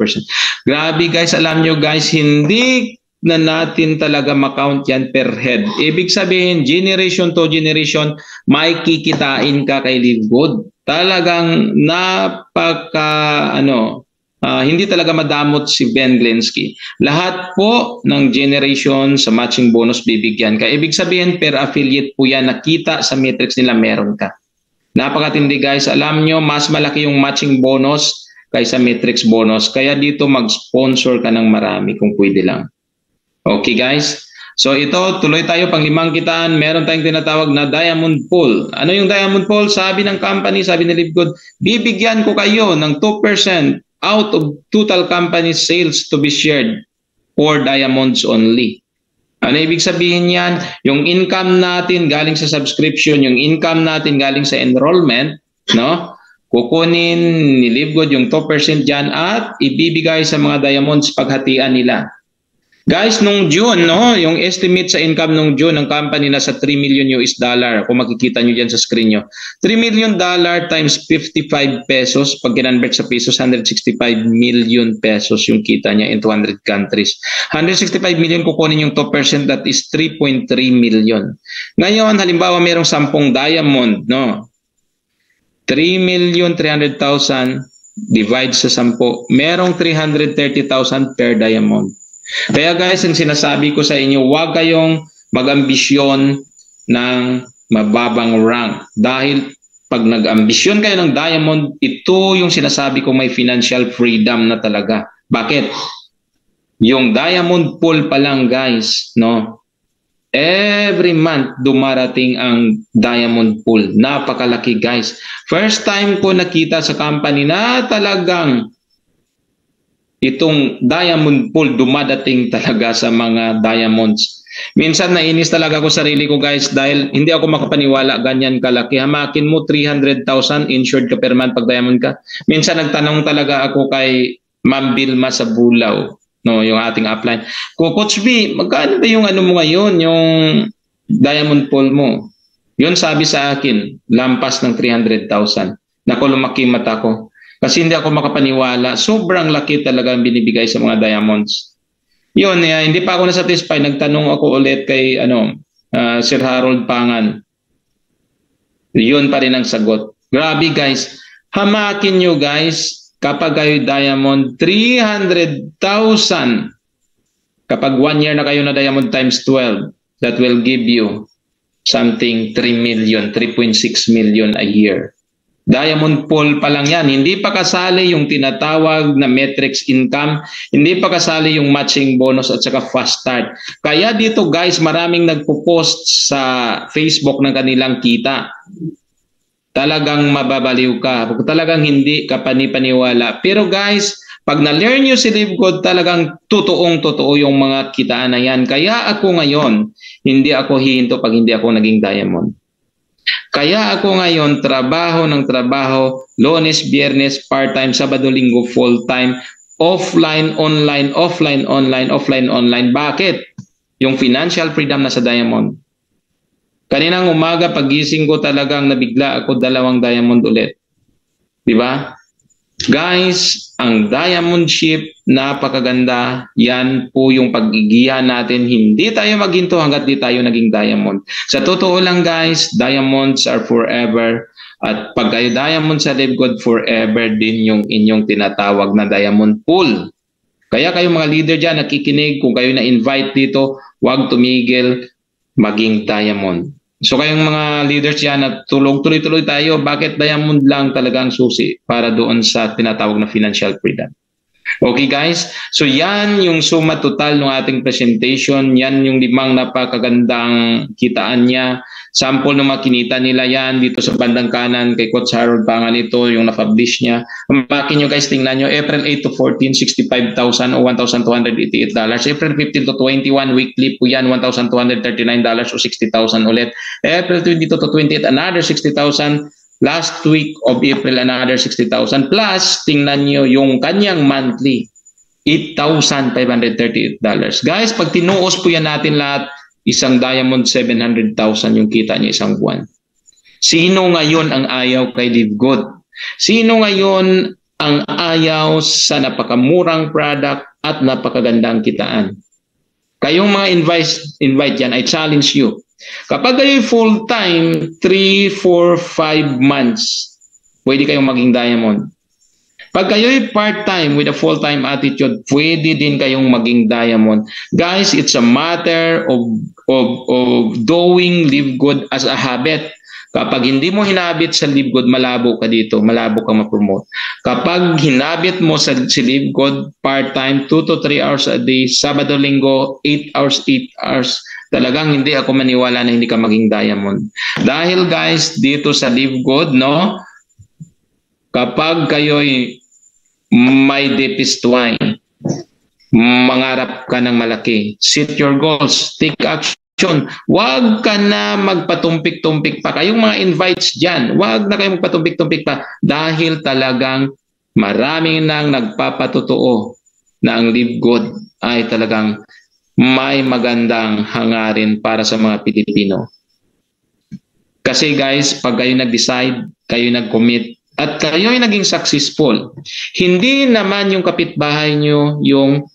Grabe guys, alam nyo guys, hindi na natin talaga makount yan per head. Ibig sabihin, generation to generation, may kikitain ka kay Livgood. Talagang hindi talaga madamot si Ben Glinsky. Lahat po ng generation sa matching bonus bibigyan ka. Ibig sabihin, per affiliate po yan, nakita sa matrix nila meron ka. Napakatindi guys. Alam nyo, mas malaki yung matching bonus kaysa matrix bonus. Kaya dito mag-sponsor ka ng marami kung pwede lang. Okay guys? So ito, tuloy tayo, pang-limang kitaan. Meron tayong tinatawag na diamond pool. Ano yung diamond pool? Sabi ng company, sabi ni Livgood, bibigyan ko kayo ng 2% out of total company sales to be shared for diamonds only. Ano ibig sabihin yan? Yung income natin galing sa subscription, yung income natin galing sa enrollment, no? Kukunin ni Livgood yung 2% dyan at ibibigay sa mga diamonds paghatian nila. Guys, nung June, no, yung estimate sa income nung June ng company nasa 3 million US dollar. Kung makikita nyo dyan sa screen nyo. $3 million times 55 pesos. Pag kinonvert sa pesos, 165 million pesos yung kita niya in 200 countries. 165 million kukunin yung 2%, that is 3.3 million. Ngayon, halimbawa merong 10 diamond, no? 3,300,000 divide sa 10. Merong 330,000 per diamond. Kaya guys, ang sinasabi ko sa inyo, huwag kayong mag-ambisyon ng mababang rank. Dahil pag nag-ambisyon kayo ng diamond, ito yung sinasabi ko may financial freedom na talaga. Bakit? Yung diamond pool pa lang guys, no? Every month dumarating ang diamond pool. Napakalaki guys. First time ko nakita sa company na talagang itong diamond pool dumadating talaga sa mga diamonds. Minsan nainis talaga ako sarili ko guys dahil hindi ako makapaniwala ganyan kalaki. Hamakin mo 300,000 insured ka per month pag diamond ka. Minsan nagtanong talaga ako kay Ma'am Bilma sa Bulao, no, yung ating upline. Coach B, magkano ba yung ano mo ngayon, yung diamond pool mo? Yun sabi sa akin, lampas ng 300,000. Naku, lumaki mata ko. Kasi hindi ako makapaniwala. Sobrang laki talaga ang binibigay sa mga diamonds. Yun, hindi pa ako na-satisfy. Nagtanong ako ulit kay Sir Harold Pangan. Yun pa rin ang sagot. Grabe guys. Hamakin nyo guys, kapag kayo diamond, 300,000. Kapag 1 year na kayo na diamond times 12, that will give you something 3 million, 3.6 million a year. Diamond pool pa lang yan. Hindi pa kasali yung tinatawag na metrics income. Hindi pa kasali yung matching bonus at saka fast start. Kaya dito guys, maraming nagpo-post sa Facebook ng kanilang kita. Talagang mababaliw ka. Talagang hindi ka panipaniwala. Pero guys, pag na-learn nyo si Live Good, talagang totoong-totoo yung mga kitaan na yan. Kaya ako ngayon, hindi ako hihinto pag hindi ako naging diamond. Kaya ako ngayon, trabaho ng trabaho, Lunes, Biyernes, part-time, Sabado, Linggo, full-time, offline, online, offline, online, offline, online. Bakit? Yung financial freedom na sa diamond. Kaninang umaga, pagising ko talagang nabigla ako 2 diamond ulit. Di ba? Guys, ang diamond ship, napakaganda. Yan po yung pag-igihan natin. Hindi tayo maghinto hanggat di tayo naging diamond. Sa totoo lang guys, diamonds are forever. At pag kayo diamond sa Live Good, forever din yung inyong tinatawag na diamond pool. Kaya kayo mga leader dyan, nakikinig, kung kayo na-invite dito, huwag tumigil maging diamond. So kayong mga leaders yan, tuloy-tuloy tayo. Bakit diamond lang talaga ang susi para doon sa tinatawag na financial freedom? Okay guys, so yan yung suma total ng ating presentation. Yan yung 5 napakagandang kitaan niya. Sample ng makinita nila yan dito sa bandang kanan kay Coach Harold Pangan ito, yung na-publish niya. Makin nyo guys, tingnan nyo, April 8 to 14, 65,000 o $1,288. April 15 to 21, weekly po yan, $1,239 o 60,000 ulit. April 22 to 28, another 60,000. Last week of April, another 60,000. Plus, tingnan nyo yung kanyang monthly, $8,538. Guys, pag tinuos po yan natin lahat, isang diamond, 700,000 yung kita niya isang buwan. Sino ngayon ang ayaw kay Live Good? Sino ngayon ang ayaw sa napakamurang product at napakagandang kitaan? Kayong mga invite yan, I challenge you. Kapag kayo full-time, 3, 4, 5 months, pwede kayong maging diamond. Pag kayo'y part-time with a full-time attitude, pwede din kayong maging diamond. Guys, it's a matter of doing Live Good as a habit. Kapag hindi mo hinabit sa Live Good, malabo ka dito, malabo ka ma-promote. Kapag hinabit mo sa Live Good, part-time, 2 to 3 hours a day, Sabado, Linggo, 8 hours, 8 hours, talagang hindi ako maniwala na hindi ka maging diamond. Dahil guys, dito sa Live Good, no, kapag kayo'y may deepest wine, mangarap ka ng malaki, set your goals, take action. Huwag ka na magpatumpik-tumpik pa. Kayong mga invites dyan, huwag na kayong magpatumpik-tumpik pa dahil talagang maraming nang nagpapatotoo na ang Live Good ay talagang may magandang hangarin para sa mga Pilipino. Kasi guys, pag kayo nag-decide, kayo nag-commit, at kayo ay naging successful, hindi naman yung kapitbahay nyo yung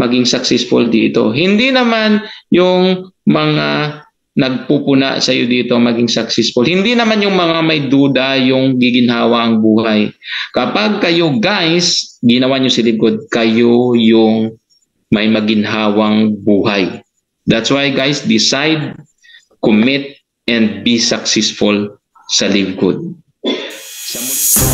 maging successful dito. Hindi naman yung mga nagpupuna sa iyo dito maging successful. Hindi naman yung mga may duda yung giginhawa ang buhay. Kapag kayo guys, ginawa nyo si Live Good, kayo yung may maginhawang buhay. That's why guys, decide, commit, and be successful sa Live Good. Sa